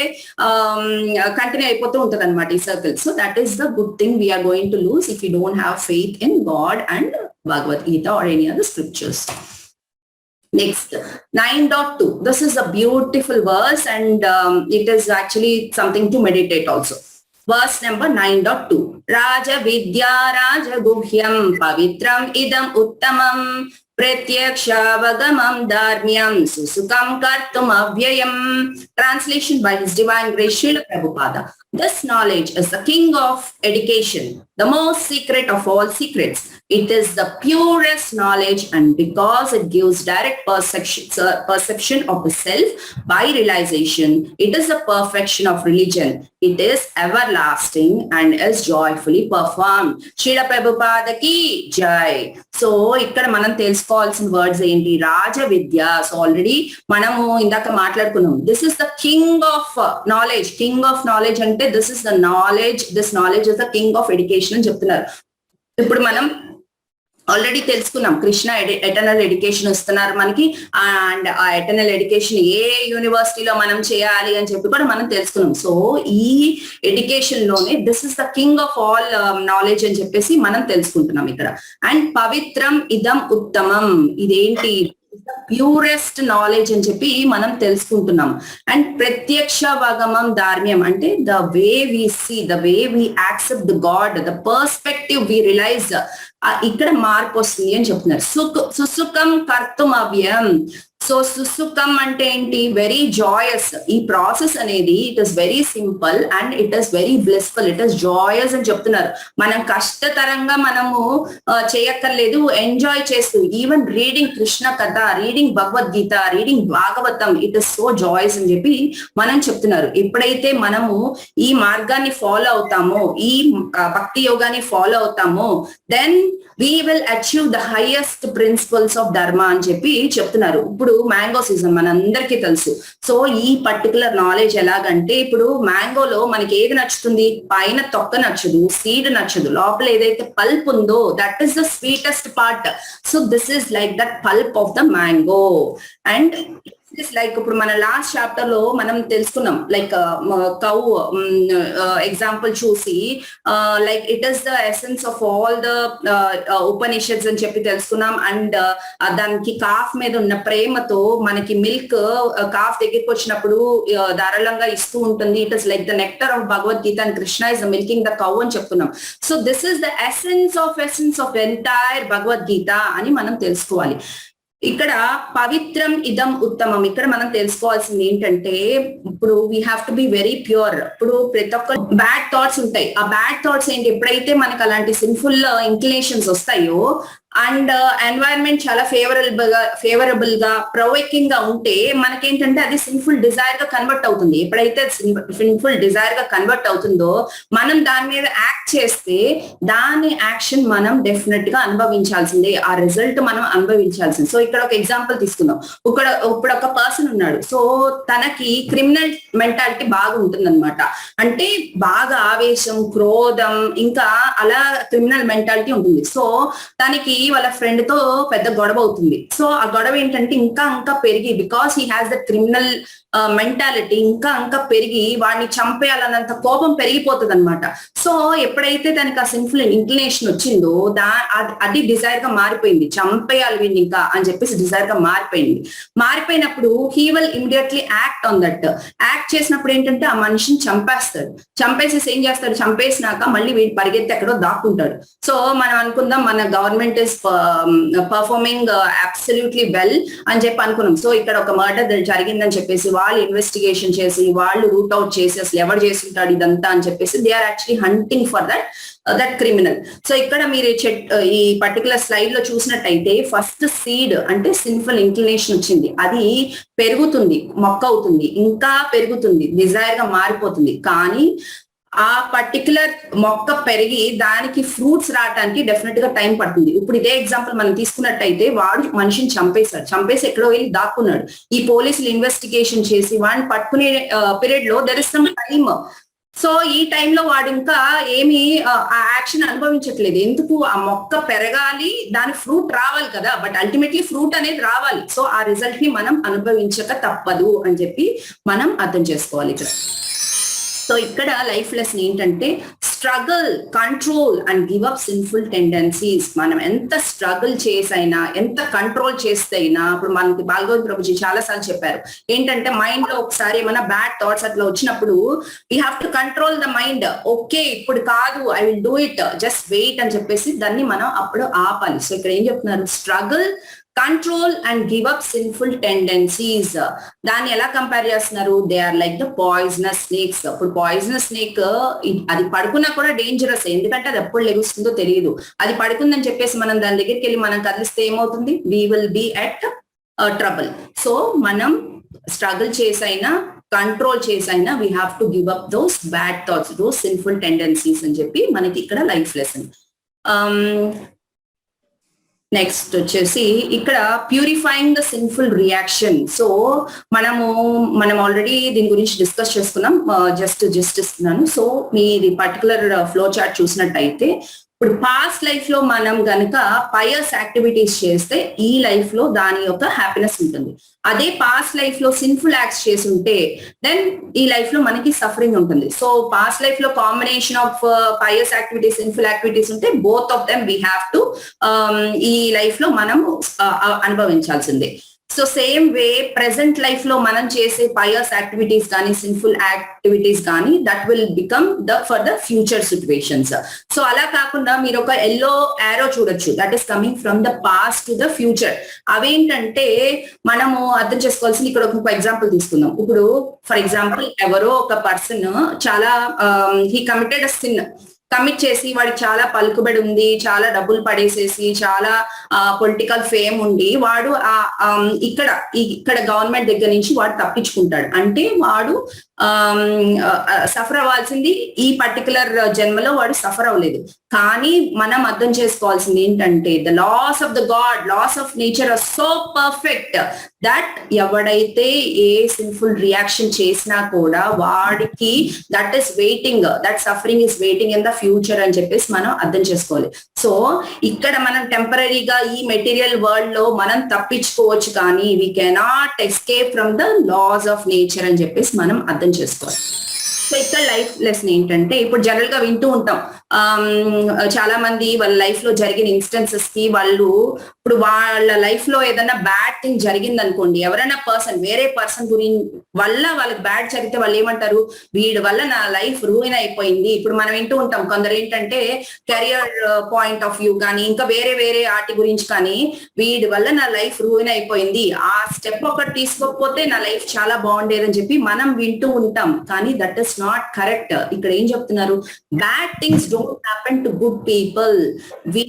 కంటిన్యూ అయిపోతూ ఉంటది అనమాట ఈ circle. So that is the good thing we're going to lose if you don't have faith in God and Bhagavad Gita or any other scriptures. Next, 9.2. This is a beautiful verse and it is actually something to meditate also. Verse number 9.2. Raja Vidya Raja Guhyam Pavitram Idam Uttamam Pratyakshavagam Dharmyam Susukam Kartum Avyayam. Translation by His Divine Grace Srila Prabhupada. This knowledge is the king of education, the most secret of all secrets. It is the purest knowledge, and because it gives direct perception of the self by realization, it is the perfection of religion. It is everlasting and is joyfully performed. Srila Prabhupada ki jai. So ikkada manam telusukovalsina words enti? Raja Vidya. So already manamu indaka maatladukunnam. This is the king of knowledge. King of knowledge ante this is the knowledge. This knowledge is the king of education అని చెప్తున్నారు. ఇప్పుడు మనం already తెలుసుకున్నాం, Krishna eternal education ఇస్తున్నారు మనకి. And ఆ eternal education ఏ యూనివర్సిటీలో మనం చేయాలి అని చెప్పి కూడా మనం తెలుసుకున్నాం. సో ఈ ఎడ్యుకేషన్ లోనే this is the king of all knowledge అని చెప్పేసి మనం తెలుసుకుంటున్నాం ఇక్కడ. అండ్ పవిత్రం ఇదం ఉత్తమం, ఇదేంటి? ప్యూరెస్ట్ నాలెడ్జ్ అని చెప్పి మనం తెలుసుకుంటున్నాం. అండ్ ప్రత్యక్ష వగమం ధార్మ్యం అంటే the way we see, the way we accept the God, the perspective we realize, ఇక్కడ మార్పు వస్తుంది అని చెప్తున్నారు. సుసుఖం కర్తుం అవ్యం. సో సుసుఖం అంటే ఏంటి? Very Joyce. ఈ ప్రాసెస్ అనేది it is very simple and it is very blissful, it is Joyce అని చెప్తున్నారు. మనం కష్టతరంగా మనము చేయక్కర్లేదు, ఎంజాయ్ చేస్తూ, ఈవెన్ రీడింగ్ కృష్ణ కథ, reading Bhagavad Gita, reading Bhagavatam, it is so Joyce అని చెప్పి మనం చెప్తున్నారు. ఎప్పుడైతే మనము ఈ మార్గాన్ని ఫాలో అవుతామో, ఈ భక్తి యోగాన్ని ఫాలో అవుతామో, then we will achieve the highest principles of dharma అని చెప్పి చెప్తున్నారు. ఇప్పుడు మ్యాంగో సీజన్ మనందరికీ తెలుసు. సో ఈ పర్టికులర్ నాలెడ్జ్ ఎలాగంటే, ఇప్పుడు మ్యాంగోలో మనకి ఏది నచ్చుతుంది? పైన తొక్క నచ్చదు, సీడ్ నచ్చదు, లోపల ఏదైతే పల్ప్ ఉందో that is the sweetest part. So this is like that pulp of the mango. And like ఇప్పుడు మన లాస్ట్ చాప్టర్ లో మనం తెలుసుకున్నాం లైక్ కౌ ఎగ్జాంపుల్ చూసి like it is the essence of all the Upanishads అని చెప్పి తెలుసుకున్నాం. అండ్ దానికి కాఫ్ మీద ఉన్న ప్రేమతో మనకి మిల్క్ కాఫ్ దగ్గరికి వచ్చినప్పుడు ధారాళంగా ఇస్తూ ఉంటుంది. It is like the nectar of Bhagavad Gita and Krishna is milking the cow అని చెప్తున్నాం. So this is the essence of entire Bhagavad Gita అని మనం తెలుసుకోవాలి. ఇక్కడ పవిత్రం ఇదం ఉత్తమం, ఇక్కడ మనం తెలుసుకోవాల్సింది ఏంటంటే ఇప్పుడు we have to be very pure. ఇప్పుడు ప్రతి ఒక్క బ్యాడ్ థాట్స్ ఉంటాయి. ఆ బ్యాడ్ థాట్స్ ఏంటి, ఎప్పుడైతే మనకు అలాంటి సిన్ఫుల్ ఇంక్లినేషన్స్ వస్తాయో అండ్ ఎన్వైరన్మెంట్ చాలా ఫేవరబుల్ గా ప్రొవోకింగ్ గా ఉంటే మనకేంటంటే అది సిన్ఫుల్ డిజైర్ గా కన్వర్ట్ అవుతుంది. ఎప్పుడైతే సిన్ఫుల్ డిజైర్ గా కన్వర్ట్ అవుతుందో మనం దాని మీద యాక్ట్ చేస్తే దాని యాక్షన్ మనం డెఫినెట్ గా అనుభవించాల్సిందే, ఆ రిజల్ట్ మనం అనుభవించాల్సింది. సో ఇక్కడ ఒక ఎగ్జాంపుల్ తీసుకుందాం. ఇప్పుడు ఒక పర్సన్ ఉన్నాడు, సో తనకి క్రిమినల్ మెంటాలిటీ బాగా ఉంటుందన్నమాట. అంటే బాగా ఆవేశం, క్రోధం, ఇంకా అలా క్రిమినల్ మెంటాలిటీ ఉంటుంది. సో తనకి వాళ్ళ ఫ్రెండ్ తో పెద్ద గొడవ అవుతుంది. సో ఆ గొడవ ఏంటంటే ఇంకా పెరిగి, because he has the criminal mentality, ఇంకా పెరిగి వాడిని చంపేయాలన్నంత కోపం పెరిగిపోతుంది అనమాట. సో ఎప్పుడైతే తనకి ఆ సిన్ఫుల్ ఇంక్లినేషన్ వచ్చిందో అది డిజైర్ గా మారిపోయింది. చంపేయాలి వీడిని ఇంకా అని చెప్పేసి డిజైర్ గా మారిపోయినప్పుడు he will immediately act on that. Act చేసినప్పుడు ఏంటంటే ఆ మనిషిని చంపేస్తాడు. చంపేసేసి ఏం చేస్తాడు, చంపేసినాక మళ్ళీ వీడు పరిగెత్తి ఎక్కడో దాక్కుంటాడు. సో మనం అనుకుందాం మన government is performing absolutely well అని చెప్పి అనుకున్నాం. సో ఇక్కడ ఒక మర్డర్ జరిగిందని చెప్పేసి వాళ్ళు ఇన్వెస్టిగేషన్ చేసి వాళ్ళు రూట్ అవుట్ చేసి అసలు ఎవరు చేస్తుంటాడు ఇదంతా అని చెప్పేసి they are actually hunting for that criminal. So ఇక్కడ మీరు ఈ పర్టికులర్ స్లైడ్ లో చూసినట్టయితే ఫస్ట్ సీడ్ అంటే సిన్ఫుల్ ఇంక్లినేషన్ వచ్చింది, అది పెరుగుతుంది, మొక్క అవుతుంది, ఇంకా పెరుగుతుంది, డిజైర్ గా మారిపోతుంది. కానీ ఆ పర్టికులర్ మొక్క పెరిగి దానికి ఫ్రూట్స్ రావడానికి డెఫినెట్ గా టైం పడుతుంది. ఇప్పుడు ఇదే ఎగ్జాంపుల్ మనం తీసుకున్నట్టయితే వాడు మనిషిని చంపేసి ఎక్కడో వెళ్ళి దాక్కున్నాడు. ఈ పోలీసులు ఇన్వెస్టిగేషన్ చేసి వాడిని పట్టుకునే పీరియడ్ లో there is some time. So ఈ టైంలో వాడు ఇంకా ఏమి ఆ యాక్షన్ అనుభవించట్లేదు. ఎందుకు, ఆ మొక్క పెరగాలి, దాని ఫ్రూట్ రావాలి కదా, బట్ అల్టిమేట్లీ ఫ్రూట్ అనేది రావాలి. సో ఆ రిజల్ట్ ని మనం అనుభవించక తప్పదు అని చెప్పి మనం అర్థం చేసుకోవాలి ఇక్కడ. సో ఇక్కడ లైఫ్ లెసన్ ఏంటంటే struggle, control and give up sinful tendencies. మనం ఎంత స్ట్రగుల్ చేసైనా, ఎంత కంట్రోల్ చేస్తైనా, ఇప్పుడు మనకి భాగవత్ ప్రభుజీ చాలా సార్లు చెప్పారు ఏంటంటే మైండ్ లో ఒకసారి ఏమైనా బ్యాడ్ థాట్స్ అట్లా వచ్చినప్పుడు we have to control the mind. Okay ఇప్పుడు కాదు, I will do it, just wait అని చెప్పేసి దాన్ని మనం అప్పుడు ఆపాలి. సో ఇక్కడ ఏం చెప్తున్నారు, struggle, control and give up sinful tendencies. దాన్ని ఎలా కంపేర్ చేస్తున్నారు, they are like the poisonous snakes. ఇప్పుడు పాయిజనస్ స్నేక్ అది పడుకున్నా కూడా డేంజరస్, ఎందుకంటే అది ఎప్పుడు లెగుస్తుందో తెలియదు. అది పడుకుందని చెప్పేసి మనం దాని దగ్గరికి వెళ్ళి మనం కదిలిస్తే ఏమవుతుంది, we will be at trouble. So మనం స్ట్రగుల్ చేసైనా కంట్రోల్ చేసైనా we have to give up those bad thoughts, those sinful tendencies అని చెప్పి మనకి ఇక్కడ లైఫ్ లెసన్. నెక్స్ట్ వచ్చేసి ఇక్కడ purifying the sinful reaction. So మనం ఆల్రెడీ దీని గురించి డిస్కస్ చేసుకున్నాం, జస్ట్ ఇస్తున్నాను. సో మీరు పర్టికులర్ ఫ్లో చార్ట్ చూసినట్టయితే ఇప్పుడు పాస్ట్ లైఫ్ లో మనం గనక పయస్ యాక్టివిటీస్ చేస్తే ఈ లైఫ్ లో దాని యొక్క హ్యాపీనెస్ ఉంటుంది. అదే పాస్ట్ లైఫ్ లో సిన్ఫుల్ యాక్ట్స్ చేసి ఉంటే దెన్ ఈ లైఫ్ లో మనకి సఫరింగ్ ఉంటుంది. సో పాస్ట్ లైఫ్ లో combination of pious activities, sinful activities ఉంటే both of them we have to ఈ లైఫ్ లో మనం అనుభవించాల్సిందే. So same way present life లో మనం చేసే పయస్ యాక్టివిటీస్ కానీ, సిన్ఫుల్ యాక్టివిటీస్ కానీ, that will become for the future situations. So అలా కాకుండా మీరు ఒక ఎల్లో యారో చూడొచ్చు, that is coming from the past to the future. అవేంటంటే మనము అర్థం చేసుకోవాల్సింది, ఇక్కడ ఒక ఎగ్జాంపుల్ తీసుకుందాం. ఇప్పుడు ఫర్ ఎగ్జాంపుల్ ఎవరో ఒక పర్సన్ చాలా he committed a sin, commit చేసి వాడికి చాలా పలుకుబడి ఉంది, చాలా డబ్బులు పడేసేసి, చాలా పొలిటికల్ ఫేమ్ ఉండి వాడు ఇక్కడ గవర్నమెంట్ దగ్గర నుంచి వాడు తప్పించుకుంటాడు. అంటే వాడు సఫర్ అవ్వాల్సింది ఈ పర్టికులర్ జన్మలో వాడు సఫర్ అవ్వలేదు. కానీ మనం అర్థం చేసుకోవాల్సింది ఏంటంటే the laws of the God, laws of nature are so perfect that ఎవడైతే ఏ సిన్ఫుల్ రియాక్షన్ చేసినా కూడా వాడికి that is waiting, that suffering is waiting in the future అని చెప్పేసి మనం అర్థం చేసుకోవాలి. సో ఇక్కడ మనం టెంపరీగా ఈ మెటీరియల్ వరల్డ్ లో మనం తప్పించుకోవచ్చు, కానీ we cannot escape from the laws of nature అని చెప్పేసి మనం అర్థం చేసుకోవాలి. సో ఇక్కడ లైఫ్ లెసన్ ఏంటంటే, ఇప్పుడు జనరల్ గా వింటూ ఉంటాం చాలా మంది వాళ్ళ లైఫ్ లో జరిగిన ఇన్స్టెన్సెస్ కి వాళ్ళు ఇప్పుడు వాళ్ళ లైఫ్ లో ఏదైనా బ్యాడ్ థింగ్ జరిగింది అనుకోండి, ఎవరైనా వేరే పర్సన్ వల్ల వాళ్ళకి బ్యాడ్ జరిగితే వాళ్ళు ఏమంటారు, వీడి వల్ల నా లైఫ్ రూయిన్ అయిపోయింది. ఇప్పుడు మనం వింటూ ఉంటాం కొందరు ఏంటంటే కెరియర్ పాయింట్ ఆఫ్ వ్యూ కానీ ఇంకా వేరే వేరే ఆటి గురించి కానీ, వీడి వల్ల నా లైఫ్ రూయిన్ అయిపోయింది, ఆ స్టెప్ ఒకటి తీసుకోకపోతే నా లైఫ్ చాలా బాగుండేదని చెప్పి మనం వింటూ ఉంటాం. కానీ దట్ ఇస్ నాట్ కరెక్ట్. ఇక్కడ ఏం చెప్తున్నారు, bad things don't happen to good people, we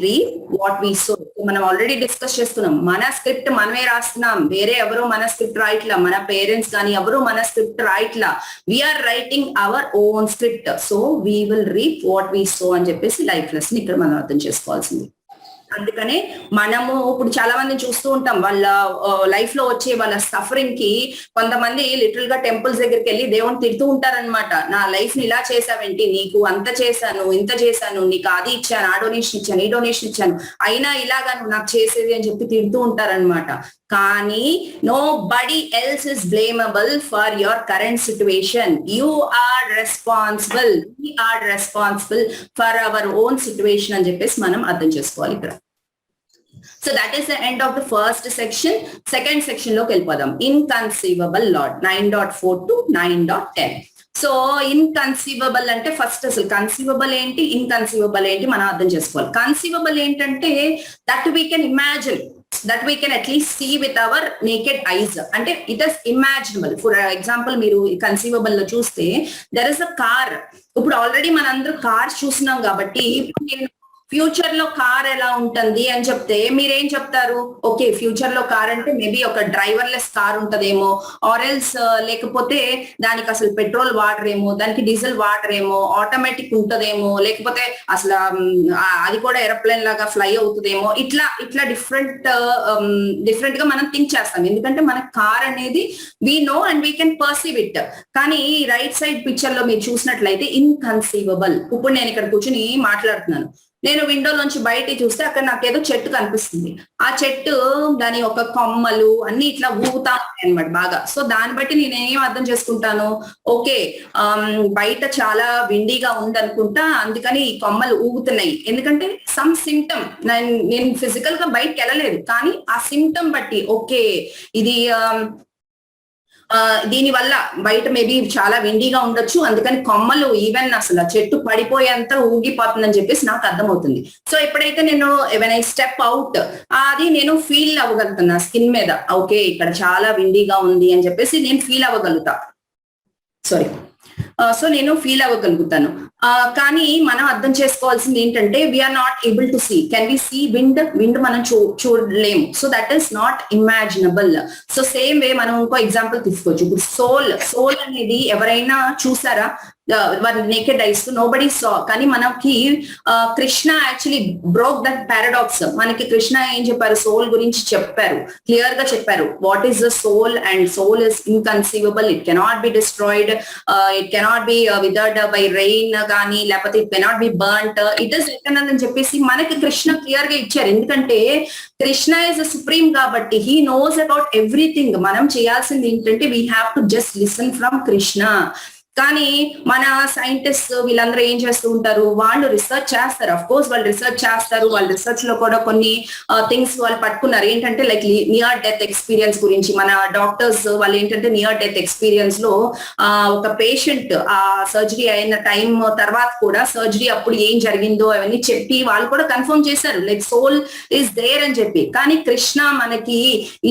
reap what we sow. మనం ఆల్రెడీ డిస్కస్ చేస్తున్నాం, మన స్క్రిప్ట్ మనమే రాస్తున్నాం, వేరే ఎవరో మన స్క్రిప్ట్ రాయట్లా, మన పేరెంట్స్ కానీ ఎవరో మన స్క్రిప్ట్ రాయట్లా, we are writing our own script. So we will reap what we sow అని చెప్పేసి లైఫ్ లెసన్ ఇక్కడ మనం అర్థం చేసుకోవాల్సింది. అందుకనే మనము ఇప్పుడు చాలా మందిని చూస్తూ ఉంటాం, వాళ్ళ లైఫ్ లో వచ్చే వాళ్ళ సఫరింగ్ కి కొంతమంది లిటిల్ గా టెంపుల్స్ దగ్గరికి వెళ్ళి దేవుని తిడుతూ ఉంటారనమాట. నా లైఫ్ ని ఇలా చేసావేంటి, నీకు అంత చేశాను ఇంత చేశాను, నీకు అది ఇచ్చాను, ఆ డొనేషన్ ఇచ్చాను, ఈ డొనేషన్ ఇచ్చాను, అయినా ఇలాగా నువ్వు నాకు చేసేది అని చెప్పి తిడుతూ ఉంటారనమాట. కానీ nobody else is blamable for your current situation. You are responsible, we are responsible for our own situation అని చెప్పేసి మనం అర్థం చేసుకోవాలి ఇక్కడ. So that is the end of the first section. Second section లోకి వెళ్ళిపోదాం. Inconceivable lot 9.4 to 9.10. So inconceivable అంటే first అసలు కన్సీవబుల్ ఏంటి, ఇన్కన్సీవబుల్ ఏంటి మనం అర్థం చేసుకోవాలి. కన్సీవబుల్ ఏంటంటే that we can imagine, that we can at least see with our naked eyes. అంటే it is imaginable. For example, మీరు కన్సీవబుల్ లో చూస్తే there is a car. ఇప్పుడు ఆల్రెడీ మనందరూ కార్స్ చూస్తున్నాం కాబట్టి ఇప్పుడు నేను ఫ్యూచర్ లో కార్ ఎలా ఉంటుంది అని చెప్తే మీరేం చెప్తారు, ఓకే ఫ్యూచర్ లో కార్ అంటే మేబీ ఒక డ్రైవర్లెస్ కార్ ఉంటదేమో, ఆర్ ఎల్స్ లేకపోతే దానికి అసలు పెట్రోల్ వాడరేమో, దానికి డీజిల్ వాడరేమో, ఆటోమేటిక్ ఉంటదేమో, లేకపోతే అసలు అది కూడా ఏరోప్లేన్ లాగా ఫ్లై అవుతుందేమో, ఇట్లా డిఫరెంట్ గా మనం థింక్ చేస్తాం. ఎందుకంటే మన కార్ అనేది we know and we can perceive it. కానీ రైట్ సైడ్ పిక్చర్ లో మీరు చూసినట్లయితే ఇన్కన్సీవబుల్. ఇప్పుడు నేను ఇక్కడ కూర్చొని మాట్లాడుతున్నాను, నేను విండోలోంచి బయట చూస్తే అక్కడ నాకేదో చెట్టు కనిపిస్తుంది, ఆ చెట్టు దాని ఒక కొమ్మలు అన్ని ఇట్లా ఊగుతా ఉంటాయి అనమాట బాగా. సో దాన్ని బట్టి నేనేం అర్థం చేసుకుంటాను, ఓకే బయట చాలా విండీగా ఉందనుకుంటా, అందుకని ఈ కొమ్మలు ఊగుతున్నాయి. ఎందుకంటే సమ్ సిమ్టమ్, నేను ఫిజికల్ గా బయటకు వెళ్ళలేదు కానీ ఆ సిమ్టమ్ బట్టి ఓకే ఇది దీని వల్ల బయట మేబీ చాలా విండీగా ఉండొచ్చు, అందుకని కొమ్మలు ఈవెన్ అసలు చెట్టు పడిపోయేంత ఊగిపోతుందని చెప్పేసి నాకు అర్థమవుతుంది. సో ఎప్పుడైతే నేను వెన్ ఐ స్టెప్ అవుట్ అది నేను ఫీల్ అవ్వగలుగుతున్నా స్కిన్ మీద, ఓకే ఇక్కడ చాలా విండీగా ఉంది అని చెప్పేసి నేను ఫీల్ అవ్వగలుగుతా. సో నేను ఫీల్ అవ్వగలుగుతాను. కానీ మనం అర్థం చేసుకోవాల్సింది ఏంటంటే we're not able to see. Can we see wind మనం చూడలేము. So that is not imaginable. So same way మనం ఇంకో ఎగ్జాంపుల్ తీసుకోవచ్చు. ఇప్పుడు సోల్ అనేది ఎవరైనా చూసారా నేకెడ్ ఐస్? నోబడీ సా. కానీ మనకి Krishna actually broke that paradox. మనకి కృష్ణ ఏం చెప్పారు, సోల్ గురించి చెప్పారు, క్లియర్ గా చెప్పారు. What is the soul? And soul is inconceivable, it cannot be destroyed, it cannot be withered by rain కానీ, లేకపోతే it cannot be burnt, it is eternal అని చెప్పేసి మనకి కృష్ణ క్లియర్ గా ఇచ్చారు. ఎందుకంటే కృష్ణ ఇస్ సుప్రీం కాబట్టి హీ నోస్ అబౌట్ ఎవ్రీథింగ్. మనం చేయాల్సింది ఏంటంటే we have to just listen from Krishna. కానీ మన సైంటిస్ట్ వీళ్ళందరూ ఏం చేస్తూ ఉంటారు, వాళ్ళు రీసెర్చ్ చేస్తారు. అఫ్ కోర్స్ వాళ్ళు రీసెర్చ్ చేస్తారు, వాళ్ళ రీసెర్చ్ లో కూడా కొన్ని థింగ్స్ వాళ్ళు పట్టుకున్నారు. ఏంటంటే లైక్ నియర్ డెత్ ఎక్స్పీరియన్స్ గురించి మన డాక్టర్స్ వాళ్ళు ఏంటంటే నియర్ డెత్ ఎక్స్పీరియన్స్ లో ఒక పేషెంట్ ఆ సర్జరీ అయిన టైం తర్వాత కూడా సర్జరీ అప్పుడు ఏం జరిగిందో అవన్నీ చెప్పి వాళ్ళు కూడా కన్ఫర్మ్ చేశారు లైక్ సోల్ ఈస్ దేర్ అని చెప్పి. కానీ కృష్ణ మనకి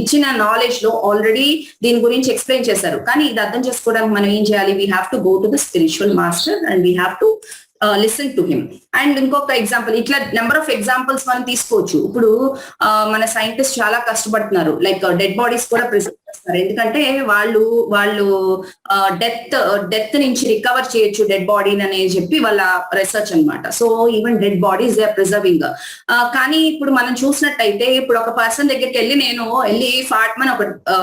ఇచ్చిన నాలెడ్జ్ లో ఆల్రెడీ దీని గురించి ఎక్స్ప్లెయిన్ చేశారు. కానీ ఇది అర్థం చేసుకోవడానికి మనం ఏం చేయాలి, we have to go to the spiritual master and we have to listen to him. And ఇంకొక ఎగ్జాంపుల్, ఇట్లా నెంబర్ ఆఫ్ ఎగ్జాంపుల్స్ మనం తీసుకోవచ్చు. ఇప్పుడు మన సైంటిస్ట్ చాలా కష్టపడుతున్నారు, లైక్ డెడ్ బాడీస్ కూడా ప్రిజర్వ్ చేస్తారు, ఎందుకంటే వాళ్ళు వాళ్ళు డెత్ నుంచి రికవర్ చేయొచ్చు డెడ్ బాడీని అని చెప్పి వాళ్ళ రీసెర్చ్ అన్నమాట. So even dead bodies they are preserving. కానీ ఇప్పుడు మనం చూసినట్టయితే ఇప్పుడు ఒక పర్సన్ దగ్గరికి నేను వెళ్ళి ఫాట్మన్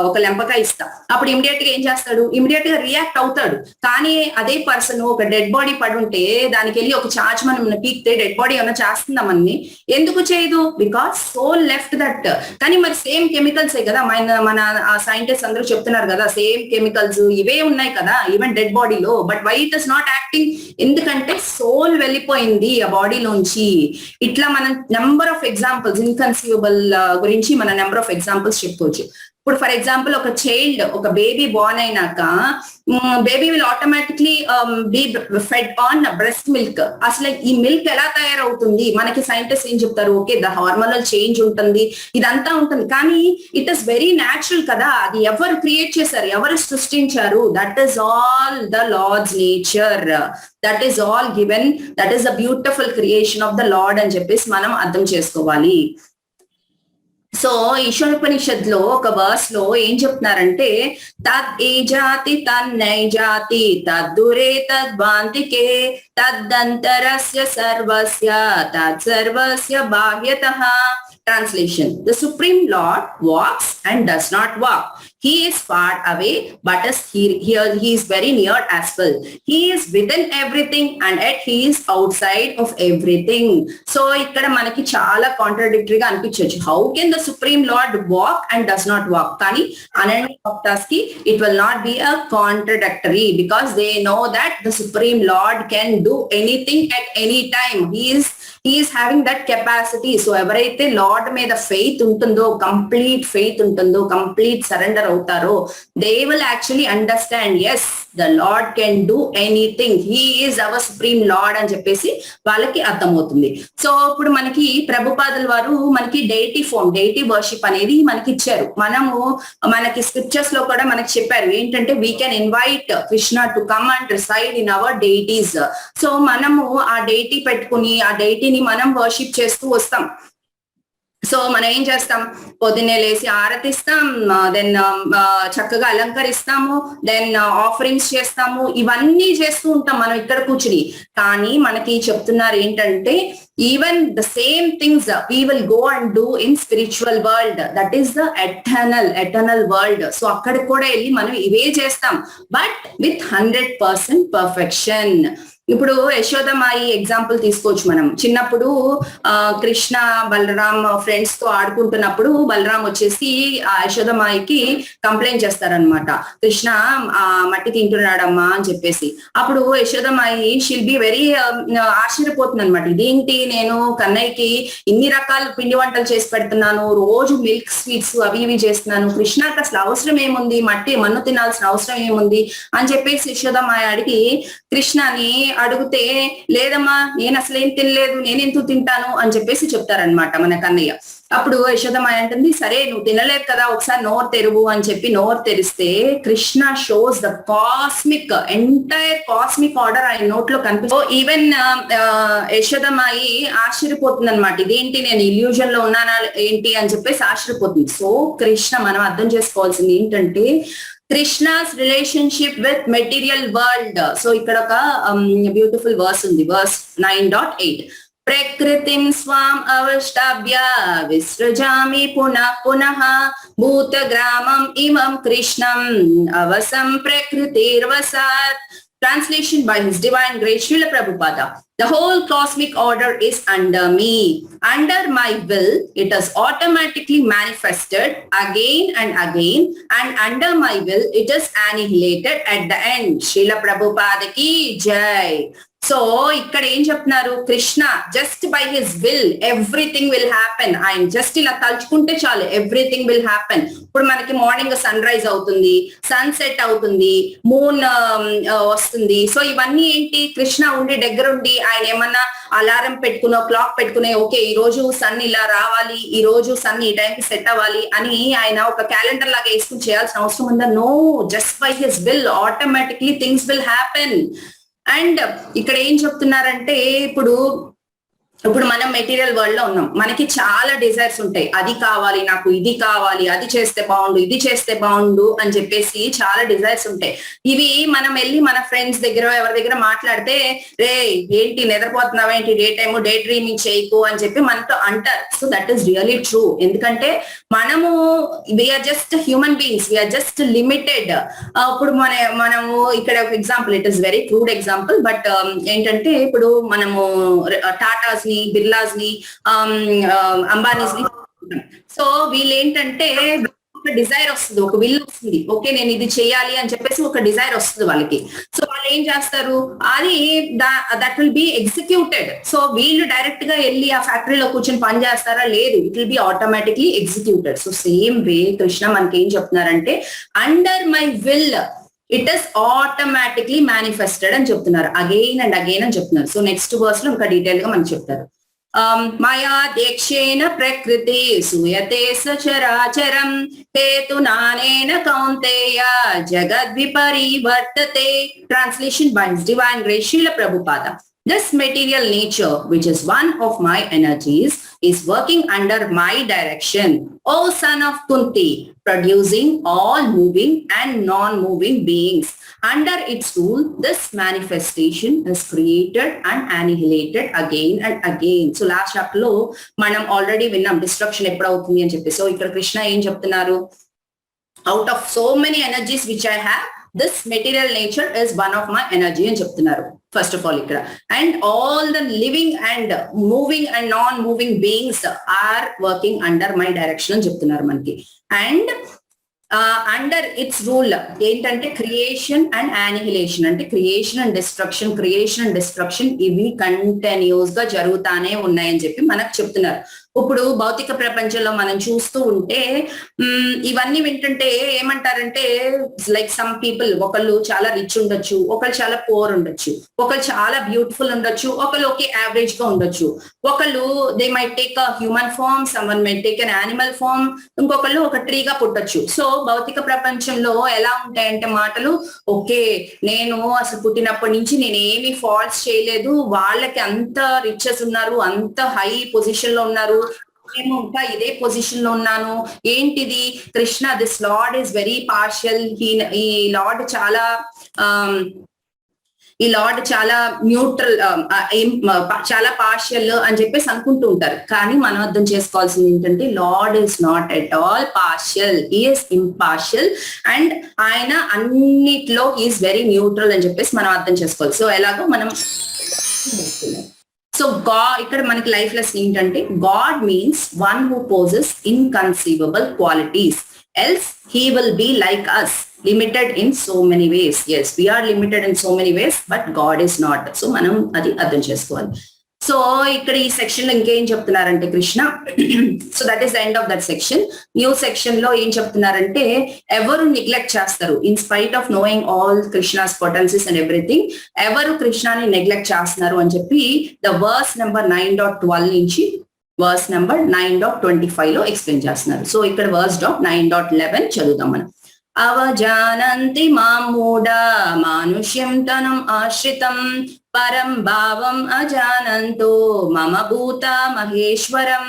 ఒక లెంపకాయ ఇస్తా, అప్పుడు ఇమీడియట్ గా ఏం చేస్తాడు, ఇమీడియట్ గా రియాక్ట్ అవుతాడు. కానీ అదే పర్సన్ ఒక డెడ్ బాడీ పడి ఉంటే దానికి వెళ్ళి ఒక చార్జ్ మనం పీక్తే డెడ్ బాడీ ఏమైనా చేస్తుందా మనని? ఎందుకు చేయదు? Because soul left that. కానీ మరి సేమ్ కెమికల్స్ కదా మన సైంటిస్ట్ అందరూ చెప్తున్నారు కదా, సేమ్ కెమికల్స్ ఇవే ఉన్నాయి కదా ఈవెన్ డెడ్ బాడీలో, but why it is not acting? ఎందుకంటే సోల్ వెళ్ళిపోయింది ఆ బాడీలోంచి. ఇట్లా మనం నెంబర్ ఆఫ్ ఎగ్జాంపుల్స్ ఇన్కన్సీవబుల్ గురించి మన నెంబర్ ఆఫ్ ఎగ్జాంపుల్స్ చెప్పుకోవచ్చు. ఇప్పుడు ఫర్ ఎగ్జాంపుల్ ఒక చైల్డ్, ఒక బేబీ బోర్న్ అయినాక baby will automatically be fed on breast milk. అసలు ఈ మిల్క్ ఎలా తయారవుతుంది? మనకి సైంటిస్ట్ ఏం చెప్తారు, ఓకే ద హార్మోనల్ చేంజ్ ఉంటుంది, ఇదంతా ఉంటుంది, కానీ ఇట్ ఇస్ వెరీ న్యాచురల్ కదా. అది ఎవరు క్రియేట్ చేశారు, ఎవరు సృష్టించారు? That is all the lord's nature, that is all given, that is the beautiful creation of the lord అని చెప్పేసి మనం అర్థం చేసుకోవాలి. సో ఈశ్వరోపనిషత్ లో ఒక వర్స్ లో ఏం చెప్తున్నారంటే, తద్ ఏ జాతి తన్నై జాతి తద్దురే తద్వాంతికే తద్దంతరస్య సర్వస్య తత్సర్వస్య బాహ్యతః. Translation: The Supreme Lord walks and does not walk. He is far away, but he is very near as well. He is within everything and yet he is outside of everything. So ikkada manaki chaala contradictory ga anpichochu. How can the Supreme Lord walk and does not walk? Kani Ananya Bhaktas ki it will not be a contradictory, because they know that the Supreme Lord can do anything at any time. He is having that capacity. So ఎవరైతే lord మీద faith ఉంటుందో, complete faith ఉంటుందో, complete surrender అవుతారో, they will actually understand, yes the lord can do anything, he is our supreme lord అని చెప్పేసి వాళ్ళకి అర్థమవుతుంది. So ఇప్పుడు మనకి ప్రభుపాదుల వారు మనకి డెయిటీ ఫామ్, డెయిటీ వర్షిప్ అనేది మనకి ఇచ్చారు. మనకి స్క్రిప్చర్స్ లో కూడా మనకి చెప్పారు ఏంటంటే, we can invite Krishna to come and reside in our deities. So మనము ఆ డెయిటీ పెట్టుకుని ఆ డెయిటీ మనం వర్షిప్ చేస్తూ వస్తాం. సో మనం ఏం చేస్తాం, పొద్దున్నే లేసి ఆరతిస్తాం, దెన్ చక్కగా అలంకరిస్తాము, దెన్ ఆఫరింగ్స్ చేస్తాము, ఇవన్నీ చేస్తూ ఉంటాం మనం ఇక్కడ కూర్చుని. కానీ మనకి చెప్తున్నారు ఏంటంటే, even the same things we will go and do in spiritual world, that is the eternal world. So అక్కడ కూడా వెళ్ళి మనం ఇవే చేస్తాం, బట్ విత్ 100% పర్ఫెక్షన్. ఇప్పుడు యశోదమాయి ఎగ్జాంపుల్ తీసుకోవచ్చు మనం. చిన్నప్పుడు కృష్ణ బలరాం ఫ్రెండ్స్ తో ఆడుకుంటున్నప్పుడు బలరాం వచ్చేసి ఆ యశోదమాయికి కంప్లైంట్ చేస్తారనమాట, కృష్ణ మట్టి తింటున్నాడమ్మా అని చెప్పేసి. అప్పుడు యశోదమాయి షిల్ బి వెరీ ఆశ్చర్యపోతుంది అనమాట, ఇదేంటి నేను కన్నయ్యకి ఇన్ని రకాల పిండి వంటలు చేసి పెడుతున్నాను, రోజు మిల్క్ స్వీట్స్ అవి ఇవి చేస్తున్నాను, కృష్ణకి అసలు అవసరం ఏముంది, మన్ను తినాల్సిన అవసరం ఏముంది అని చెప్పేసి యశోదమాయి అడిగి కృష్ణని అడిగితే, లేదమ్మా నేను అసలేం తినలేదు, నేనెందుకు తింటాను అని చెప్పేసి చెప్తారనమాట మన కన్నయ్య. అప్పుడు యశోదమాయ అంటుంది, సరే నువ్వు తినలేదు కదా, ఒకసారి నోరు తెరువు అని చెప్పి నోరు తెరిస్తే Krishna shows the entire cosmic order ఆయన నోట్లో కనిపిస్తుంది. ఈవెన్ యశోదమాయి ఆశ్చర్యపోతుంది అనమాట, ఇదేంటి నేను ఇల్యూజన్ లో ఉన్నానా ఏంటి అని చెప్పేసి ఆశ్చర్యపోతుంది. సో కృష్ణ మనం అర్థం చేసుకోవాల్సింది ఏంటంటే, Krishna's relationship with material world. So ikkada oka beautiful verse undi, verse 9.8. Prakritim swam avashtabhya visrajami punah punah bhutagramam imam krishnam avasam prakritirvasat. Translation by His Divine Grace Srila Prabhupada. The whole cosmic order is under me. Under my will, it is automatically manifested again and again, and under my will, it is annihilated at the end. Srila Prabhupada ki jai. So ఇక్కడ ఏం చెప్తున్నారు, Krishna just by his will everything will happen. ఆయన just ఇలా తలుచుకుంటే చాలు, everything will happen. ఇప్పుడు మనకి morning sun rise అవుతుంది, సన్ సెట్ అవుతుంది, మూన్ వస్తుంది. సో ఇవన్నీ ఏంటి, కృష్ణ ఉండి దగ్గరుండి ఆయన ఏమన్నా అలారం పెట్టుకునో క్లాక్ పెట్టుకునే, ఓకే ఈ రోజు సన్ ఇలా రావాలి, ఈ రోజు సన్ ఈ టైంకి సెట్ అవ్వాలి అని ఆయన ఒక క్యాలెండర్ లాగా వేసుకుని చేయాల్సిన అవసరం ఉందా? No, just by his will automatically things will happen. And ఇక్కడ ఏం చెప్తున్నారంటే, ఇప్పుడు ఇప్పుడు మనం మెటీరియల్ వరల్డ్ లో ఉన్నాం, మనకి చాలా డిజైర్స్ ఉంటాయి, అది కావాలి నాకు, ఇది కావాలి, అది చేస్తే బాగుండు, ఇది చేస్తే బాగుండు అని చెప్పేసి చాలా డిజైర్స్ ఉంటాయి. ఇవి మనం వెళ్ళి మన ఫ్రెండ్స్ దగ్గర ఎవరి దగ్గర మాట్లాడితే, రే ఏంటి నిద్రపోతున్నావా ఏంటి, డే టైము డే డ్రీమింగ్ చేయకు అని చెప్పి మనతో అంటారు. So that is really true. ఎందుకంటే మనము we're just human beings, we're just limited. ఇప్పుడు మనము ఇక్కడ ఒక example, it is very crude example, but ఏంటంటే ఇప్పుడు మనము టాటాస్ ని, బిర్లాస్ ని, అంబానీస్ ని, సో వీళ్ళు ఏంటంటే ఒక డిజైర్ వస్తుంది, ఒక విల్ వస్తుంది, ఓకే నేను ఇది చేయాలి అని చెప్పేసి ఒక డిజైర్ వస్తుంది వాళ్ళకి. సో వాళ్ళు ఏం చేస్తారు, అది that will be executed. So వీళ్ళు డైరెక్ట్ గా వెళ్ళి ఆ ఫ్యాక్టరీలో కూర్చొని పని చేస్తారా, లేదు, it will B automatically executed. So same వే కృష్ణ మనకి ఏం చెప్తున్నారంటే, under my will it is automatically manifested అని చెప్తున్నారు, అగైన్ అండ్ అగైన్ అని చెప్తున్నారు. సో నెక్స్ట్ వర్స్ లో ఇంకా డీటెయిల్ గా మనకి చెప్తారు. మయా దీక్షేన ప్రకృతి సూయతే సచరాచరం హేతునానేన కౌంతేయ జగద్విపరివర్తతే. Translation by his divine grace Srila Prabhupada. This material nature, which is one of my energies, is working under my direction, O son of Kunti, producing all moving and non-moving beings. Under its rule, this manifestation is created and annihilated again and again. So last chapter lo manam already vinnam destruction eppudu avutundi ani cheppi. So ikkada Krishna em cheptunnaru, out of so many energies which I have, this material nature is one of my energy అని చెప్తున్నారు first of all ఇక్కడ. And all the living and moving and non moving beings are working under my direction అని చెప్తున్నారు మనకి. And under its rule ఏంటంటే creation and annihilation, అంటే creation and destruction ఇవి కంటిన్యూస్ గా జరుగుతానే ఉన్నాయని చెప్పి మనకు చెప్తున్నారు. ఇప్పుడు భౌతిక ప్రపంచంలో మనం చూస్తూ ఉంటే ఇవన్నీ వింటుంటే ఏమంటారంటే, లైక్ సమ్ పీపుల్, ఒకళ్ళు చాలా రిచ్ ఉండొచ్చు, ఒకళ్ళు చాలా పూర్ ఉండొచ్చు, ఒకళ్ళు చాలా బ్యూటిఫుల్ ఉండొచ్చు, ఒకళ్ళు ఓకే యావరేజ్ గా ఉండొచ్చు, ఒకళ్ళు they might take a human form, someone might take an animal form, ఇంకొకళ్ళు ఒక ట్రీగా పుట్టొచ్చు. సో భౌతిక ప్రపంచంలో ఎలా ఉంటాయంటే మాటలు, ఓకే నేను అసలు పుట్టినప్పటి నుంచి నేను ఏమి ఫాల్ట్స్ చేయలేదు, వాళ్ళకి అంత రిచెస్ ఉన్నారు, అంత హై పొజిషన్ లో ఉన్నారు, నేను ఇంకా ఇదే పొజిషన్ లో ఉన్నాను, ఏంటిది Krishna, this lord is very partial, ఈ లార్డ్ చాలా న్యూట్రల్, చాలా పార్షియల్ అని చెప్పేసి అనుకుంటూ ఉంటారు. కానీ మనం అర్థం చేసుకోవాల్సింది ఏంటంటే, lord is not at all partial, is impartial, and ఆయన అన్నిట్లో ఈస్ వెరీ న్యూట్రల్ అని చెప్పేసి మనం అర్థం చేసుకోవాలి. సో ఎలాగో మనం సో ఇక్కడ మనకి లైఫ్ లెసన్ ఏంటంటే, God means one who possesses inconceivable qualities, else he will be like us, limited in so many ways. Yes, we are limited in so many ways, but God is not. So మనం అది అర్థం చేసుకోవాలి. So ఇక్కడ ఈ section లో ఇంకేం చెప్తున్నారంటే Krishna, so that is the end of that section. New section లో ఏం చెప్తున్నారంటే, ఎవరు నెగ్లెక్ట్ చేస్తారు, in spite of knowing all Krishna's potencies and everything, ఎవరు కృష్ణాని నెగ్లెక్ట్ చేస్తున్నారు అని చెప్పి ద వర్స్ నెంబర్ 9.12 నుంచి వర్స్ నెంబర్ 9.25 లో ఎక్స్ప్లెయిన్ చేస్తున్నారు. సో ఇక్కడ వర్స్ 9.11 చదువుతాం మనం. అవజానంతి మాం మూఢా మానుష్యం తనం ఆశ్రితం పరం భావం అజానంతో మమ భూత Maheshwaram.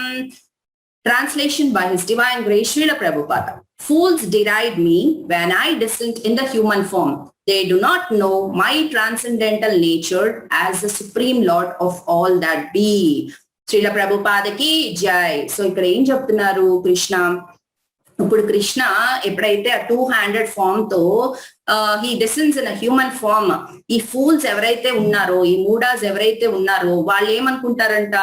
Translation by His Divine Grace Srila Prabhupada. Fools deride me when I descend in the human form. They do not know my transcendental nature as the Supreme Lord of all that be. Srila Prabhupada ki jai. So ఇక్కడ ఏం చెప్తున్నారు కృష్ణ, ఇప్పుడు కృష్ణ ఎప్పుడైతే ఆ 2-handed form తో he descends in human form, ఈ fools ఎవరైతే ఉన్నారో, ఈ మూడాస్ ఎవరైతే ఉన్నారో వాళ్ళు ఏమనుకుంటారంట,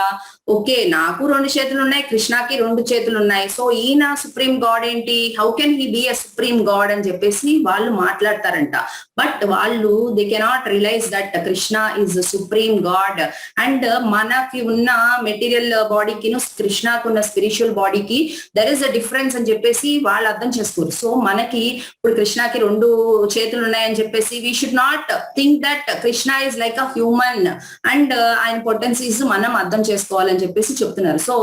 ఓకే నాకు 2 చేతులు ఉన్నాయి, కృష్ణకి 2 చేతులు ఉన్నాయి, సో ఈయన సుప్రీం గాడ్ ఏంటి, how can he be a supreme God అని చెప్పేసి వాళ్ళు మాట్లాడతారంట. బట్ వాళ్ళు they cannot realize that Krishna is supreme God. And మనకి ఉన్న మెటీరియల్ బాడీకి కృష్ణకు ఉన్న స్పిరిచువల్ బాడీకి దర్ ఇస్ అ డిఫరెన్స్ అని చెప్పేసి వాళ్ళు అర్థం చేసుకోరు. సో మనకి ఇప్పుడు కృష్ణకి 2 చేతులు ఉన్నాయని చెప్పేసి we should not think that Krishna is like a human and ఆయన పొటెన్సీస్ మనం అర్థం చేసుకోవాలని చెప్పేసి చెప్తున్నారు. So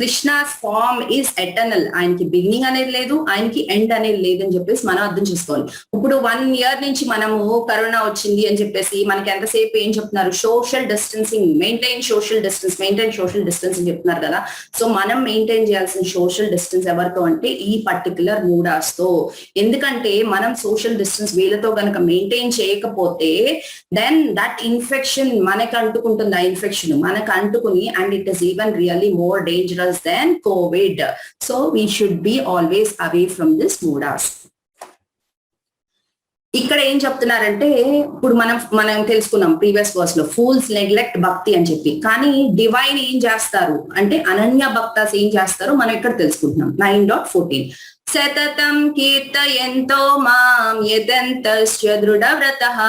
Krishna's form is eternal, ఆయనకి బిగినింగ్ అనేది లేదు, ఆయనకి ఎండ్ అనేది లేదని చెప్పేసి మనం అర్థం చేసుకోవాలి. ఇప్పుడు 1 year నుంచి మనము కరోనా వచ్చింది అని చెప్పేసి మనకి ఎంతసేపు ఏం చెప్తున్నారు, social distancing, maintain social distance అని చెప్తున్నారు కదా. సో మనం మెయింటైన్ చేయాల్సిన సోషల్ డిస్టెన్స్ ఎవరితో అంటే ఈ పర్టికులర్ మూడాస్ తో. ఎందుకంటే మనం సోషల్ డిస్టెన్స్ వీళ్ళతో కనుక మెయింటైన్ చేయకపోతే దెన్ దట్ ఇన్ఫెక్షన్ మనకు అంటుకుంటుంది, ఆ ఇన్ఫెక్షన్ మనకు అంటుకుని and it is even really more dangerous then COVID. So we should be always away from this మూడాస్. ఇక్కడ ఏం చెప్తున్నారంటే ఇప్పుడు మనం తెలుసుకున్నాం ప్రీవియస్ వర్స్ లో ఫూల్స్ నెగ్లెక్ట్ భక్తి అని చెప్పి, కానీ డివైన్ ఏం చేస్తారు అంటే అనన్య భక్తాస్ ఏం చేస్తారు మనం ఇక్కడ తెలుసుకుంటున్నాం. 9.14 సతతం కీర్తయంతో మాం యదంతస్య దృఢవ్రతః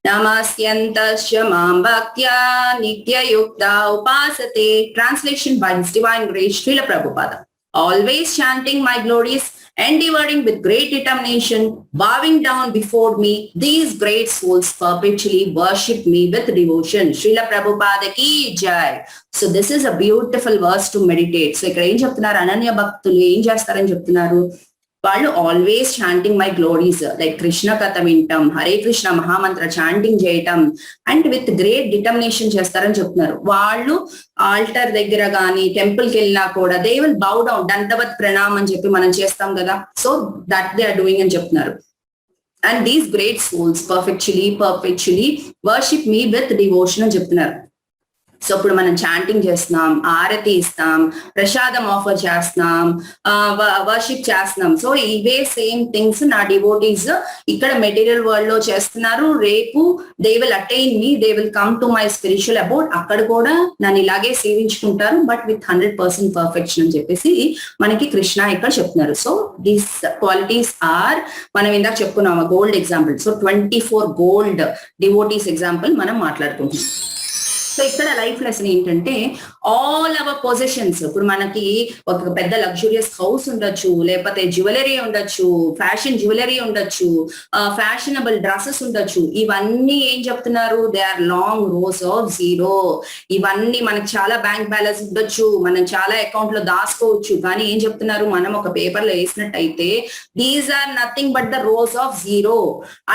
నమస్యంతస్య మాం భక్త్యా నిత్యయుక్తా ఉపాసతే. Translation by his divine grace Srila Prabhupada. Always chanting my glories, endeavoring with great determination, bowing down before me, these great souls perpetually worship me with devotion. Srila Prabhupada ki jai. So this is a beautiful verse to meditate. So ఇక్కడ ఏం చెప్తున్నారు, అనన్య భక్తులు ఏం చేస్తారని చెప్తున్నారు, వాళ్ళు always chanting my glories, like Krishna కథ వింటాం, హరే కృష్ణ మహామంత్ర చాంటింగ్ చేయటం అండ్ విత్ గ్రేట్ డిటర్మినేషన్ చేస్తారని చెప్తున్నారు. వాళ్ళు ఆల్టర్ దగ్గర కానీ టెంపుల్ కి వెళ్ళినా కూడా దే విల్ బౌ డౌన్, దండవత్ ప్రణామ్ అని చెప్పి మనం చేస్తాం కదా. So that they are doing అని చెప్తున్నారు. And these great souls perfectly worship me with devotion అని చెప్తున్నారు. సో ఇప్పుడు మనం చాంటింగ్ చేస్తున్నాం, ఆరతి ఇస్తాం, ప్రసాదం ఆఫర్ చేస్తున్నాం, వర్షిప్ చేస్తున్నాం. సో ఇవే సేమ్ థింగ్స్ నా డివోటీస్ ఇక్కడ మెటీరియల్ వరల్డ్ లో చేస్తున్నారు. రేపు they will attain me, they will come to my spiritual about, అక్కడ కూడా నన్ను ఇలాగే సేవించుకుంటారు బట్ విత్ 100% పర్ఫెక్షన్ అని చెప్పేసి మనకి కృష్ణ ఇక్కడ చెప్తున్నారు. సో దీస్ క్వాలిటీస్ ఆర్, మనం ఇందాక చెప్పుకున్నాం gold example. So 24 gold devotees example మనం మాట్లాడుకుంటున్నాం. సో ఇక్కడ లైఫ్ లెసన్ ఏంటంటే ఆల్ అవర్ పొజిషన్స్, ఇప్పుడు మనకి ఒక పెద్ద లగ్జూరియస్ హౌస్ ఉండొచ్చు, లేకపోతే జ్యువెలరీ ఉండొచ్చు, ఫ్యాషన్ జ్యువెలరీ ఉండొచ్చు, ఫ్యాషనబుల్ డ్రెస్సెస్ ఉండొచ్చు, ఇవన్నీ ఏం చెప్తున్నారు, they are long rows of zero. ఇవన్నీ మనకి చాలా బ్యాంక్ బ్యాలెన్స్ ఉండొచ్చు, మనం చాలా అకౌంట్ లో దాచుకోవచ్చు, కానీ ఏం చెప్తున్నారు, మనం ఒక పేపర్ లో వేసినట్టయితే these are nothing but the rows of zero.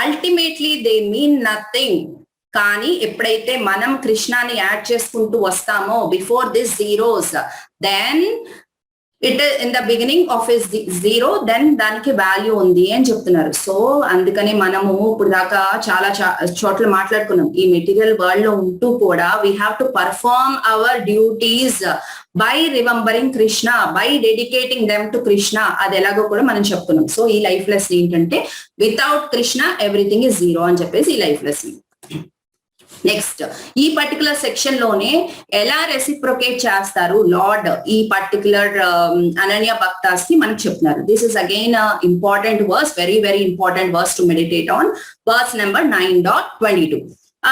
Ultimately they mean nothing. కానీ ఎప్పుడైతే మనం కృష్ణాని యాడ్ చేసుకుంటూ వస్తామో before this zeros, then it in the beginning of is zero, then దానికి వాల్యూ ఉంది అని చెప్తున్నారు. సో అందుకని మనము ఇప్పుడు దాకా చాలా చోట్ల మాట్లాడుకున్నాం, ఈ మెటీరియల్ వరల్డ్ లో ఉంటూ కూడా we have to perform our duties by remembering Krishna, by dedicating them to Krishna. అది ఎలాగో కూడా మనం చెప్పుకున్నాం. సో ఈ లైఫ్ లెసన్ ఏంటంటే without Krishna everything is zero అని చెప్పేసి ఈ లైఫ్ లెసన్. నెక్స్ట్ ఈ పర్టికులర్ సెక్షన్ లోనే ఎలా రెసిప్రొకేట్ చేస్తారు లార్డ్ ఈ పర్టికులర్ అనన్య భక్తాస్ కి మనకు చెప్తున్నారు. This is again important verse, very very important verse to meditate on. Verse number 9.22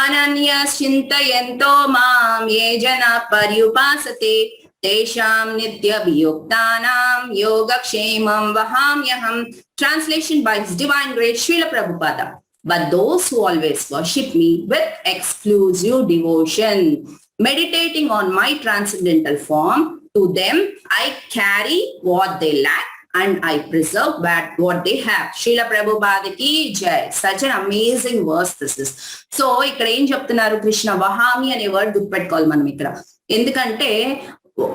అనన్య చింతయంతో మాం ఏ జన పర్యుపాసతే తేషాం నిత్య వియుక్తానాం యోగక్షేమం వహామ్యహం. Translation by his divine grace Srila Prabhupada. But those who always worship me with exclusive devotion, meditating on my transcendental form, to them I carry what they lack and I preserve what they have. Srila Prabhupada ki jai. Such an amazing verse this is. So ఇక్కడ ఏం చెప్తున్నారు, కృష్ణ వహామి అనే word గుర్తుపెట్టుకోవాలి మనం ఇక్కడ. ఎందుకంటే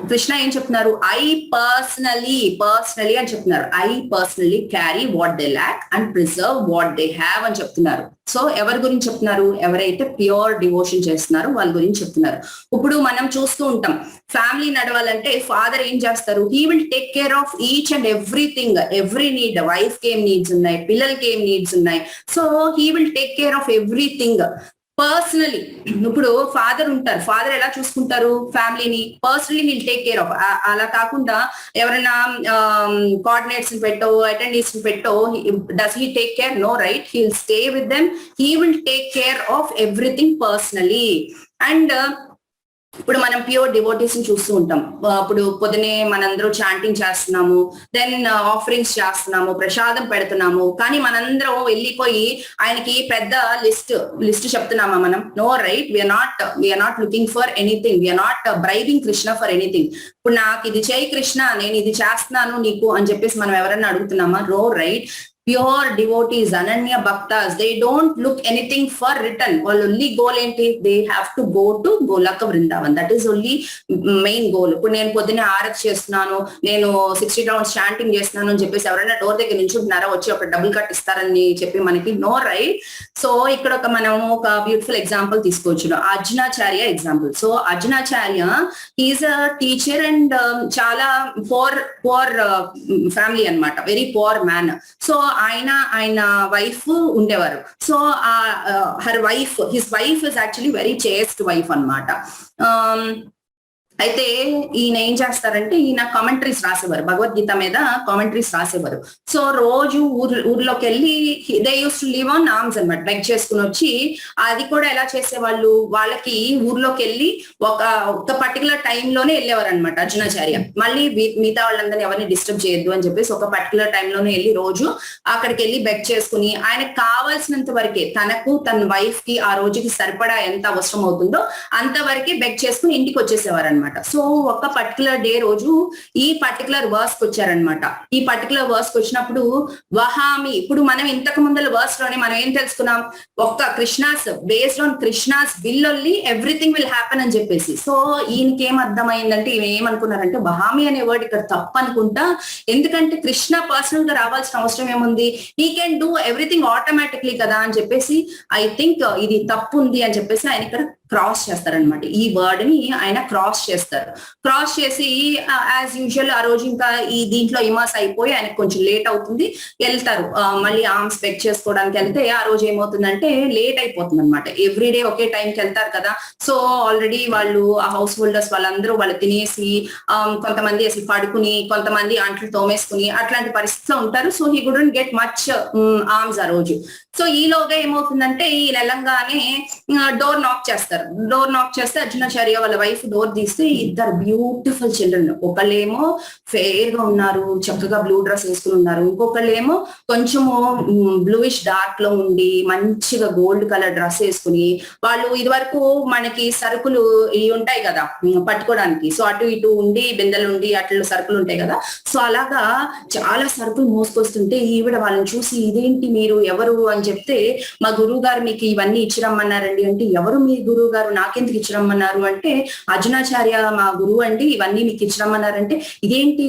కృష్ణ ఏం చెప్తున్నారు, ఐ పర్సనలీ అని చెప్తున్నారు. I personally carry what they lakh and preserve what they have అని చెప్తున్నారు. సో ఎవరి గురించి చెప్తున్నారు, ఎవరైతే ప్యూర్ డివోషన్ చేస్తున్నారో వాళ్ళ గురించి చెప్తున్నారు. ఇప్పుడు మనం చూస్తూ ఉంటాం, ఫ్యామిలీ నడవాలంటే ఫాదర్ ఏం చేస్తారు, he will take care of each and everything, every need. Wife కి ఏం నీడ్స్ ఉన్నాయి, పిల్లలకి ఏం నీడ్స్ ఉన్నాయి, so he will take care of everything personally. ఇప్పుడు ఫాదర్ ఉంటారు, ఫాదర్ ఎలా చూసుకుంటారు ఫ్యామిలీని, personally he'll take care of. అలా కాకుండా ఎవరైనా కోఆర్డినేట్స్ పెట్టో అటెండీస్ పెట్టో does he take care? No, right? He'll stay with them, he will take care of everything personally. And ఇప్పుడు మనం ప్యూర్ డివోటీస్ ని చూస్తూ ఉంటాం. ఇప్పుడు పొద్దునే మనందరూ చాంటింగ్ చేస్తున్నాము, దెన్ ఆఫరింగ్స్ చేస్తున్నాము, ప్రసాదం పెడుతున్నాము, కానీ మనందరం వెళ్ళిపోయి ఆయనకి పెద్ద లిస్ట్ చెప్తున్నామా మనం? No, right? We're not looking for anything, we're not bribing Krishna for anything. ఇప్పుడు నాకు ఇది చేయి కృష్ణ, నేను ఇది చేస్తున్నాను నీకు అని చెప్పేసి మనం ఎవరన్నా అడుగుతున్నామా? No, right? Pure devotees, Ananya Bhaktas, they don't look anything for return. All only goal enti, they have to go to Golaka Vrindavan. That is only main goal. ఇప్పుడు నేను పొద్దున్నే ఆరతి చేస్తున్నాను, నేను 60 రౌండ్స్ చాంటింగ్ చేస్తున్నాను అని చెప్పేసి ఎవరైనా డోర్ దగ్గర నించుంటున్నారా, వచ్చి ఒక డబుల్ కట్ ఇస్తారని చెప్పి మనకి? No, right? సో ఇక్కడ మనం ఒక బ్యూటిఫుల్ ఎగ్జాంపుల్ తీసుకోవచ్చు, Arjunacharya example. So Arjunacharya is a teacher and చాలా పోర్ ఫ్యామిలీ అన్నమాట, వెరీ పోర్ మ్యాన్. సో ఆయన వైఫ్ ఉండేవారు. So his wife is actually very chaste wife అన్నమాట. అయితే ఈయన ఏం చేస్తారంటే, ఈయన కామెంటరీస్ రాసేవారు, భగవద్గీత మీద కామెంటరీస్ రాసేవారు. సో రోజు ఊర్లోకి వెళ్ళి they use to live on arms అన్నమాట, బెగ్ చేసుకుని వచ్చి. అది కూడా ఎలా చేసేవాళ్ళు, వాళ్ళకి ఊర్లోకి వెళ్ళి ఒక పర్టికులర్ టైంలోనే వెళ్ళేవారు అనమాట అర్జునాచార్య. మళ్ళీ మిగతా వాళ్ళందరినీ ఎవరిని డిస్టర్బ్ చేయొద్దు అని చెప్పేసి ఒక పర్టికులర్ టైంలోనే వెళ్ళి రోజు అక్కడికి వెళ్ళి బెగ్ చేసుకుని, ఆయనకు కావాల్సినంత వరకే, తనకు తన వైఫ్ కి ఆ రోజుకి సరిపడా ఎంత అవసరం అవుతుందో అంతవరకే బెగ్ చేసుకుని ఇంటికి వచ్చేసేవారు అనమాట. సో ఒక పర్టికులర్ డే రోజు ఈ పర్టికులర్ వర్స్ కి వచ్చారనమాట. ఈ పర్టికులర్ వర్స్ కి వచ్చినప్పుడు వహామి, ఇప్పుడు మనం ఇంతకు ముందల వర్స్ లోనే మనం ఏం తెలుసుకున్నాం, ఒక్క Krishna's based on Krishna's will only everything will happen అని చెప్పేసి. సో ఈయనకి ఏం అర్థమైందంటే, ఈయన ఏమనుకున్నారంటే వహామి అనే వర్డ్ ఇక్కడ తప్పు అనుకుంటా, ఎందుకంటే కృష్ణ పర్సనల్ గా రావాల్సిన అవసరం ఏముంది, he can do everything automatically కదా అని చెప్పేసి, ఐ థింక్ ఇది తప్పు ఉంది అని చెప్పేసి ఆయన ఇక్కడ క్రాస్ చేస్తారనమాట. ఈ వర్డ్ ని ఆయన క్రాస్ చేస్తారు. క్రాస్ చేసి యాజ్ యూజువల్ ఆ రోజు ఇంకా ఈ దీంట్లో ఇమర్స్ అయిపోయి ఆయనకు కొంచెం లేట్ అవుతుంది, వెళ్తారు. మళ్ళీ ఆర్మ్స్ బెక్ చేసుకోవడానికి వెళ్తే ఆ రోజు ఏమవుతుందంటే లేట్ అయిపోతుంది అనమాట. ఎవ్రీడే ఒకే టైంకి వెళ్తారు కదా. సో ఆల్రెడీ వాళ్ళు ఆ హౌస్ హోల్డర్స్ వాళ్ళందరూ వాళ్ళు తినేసి, కొంతమంది అసలు పడుకుని, కొంతమంది అంట్లు తోమేసుకుని అట్లాంటి పరిస్థితిలో ఉంటారు. So he couldn't get much arms ఆ రోజు. సో ఈలోగా ఏమవుతుందంటే, ఈ నెలంగానే డోర్ నాక్ చేస్తారు. డోర్ నాక్ చేస్తే అర్జునాచార్య వాళ్ళ వైఫ్ డోర్ తీస్తే ఇద్దరు బ్యూటిఫుల్ చిల్డ్రన్, ఒకళ్ళేమో ఫెయిర్ గా ఉన్నారు, చక్కగా బ్లూ డ్రెస్ వేసుకుని ఉన్నారు, ఇంకొకళ్ళేమో కొంచెము బ్లూయిష్ డార్క్ లో ఉండి మంచిగా గోల్డ్ కలర్ డ్రెస్ వేసుకుని, వాళ్ళు ఇది వరకు మనకి సరుకులు ఇవి ఉంటాయి కదా పట్టుకోవడానికి, సో అటు ఇటు ఉండి బిందెలు ఉండి అట్లా సరుకులు ఉంటాయి కదా. సో అలాగా చాలా సరుకులు మోసుకొస్తుంటే ఈవిడ వాళ్ళని చూసి, ఇదేంటి మీరు ఎవరు అని చెప్తే, మా గురువు గారు మీకు ఇవన్నీ ఇచ్చిరమ్మన్నారండి అంటే, ఎవరు మీ గురువు గారు, నాకెందుకు ఇచ్చిరమ్మన్నారు అంటే, అర్జునాచార్య మా గురువు అండి, ఇవన్నీ మీకు ఇచ్చిరమ్మన్నారంటే, ఇదేంటి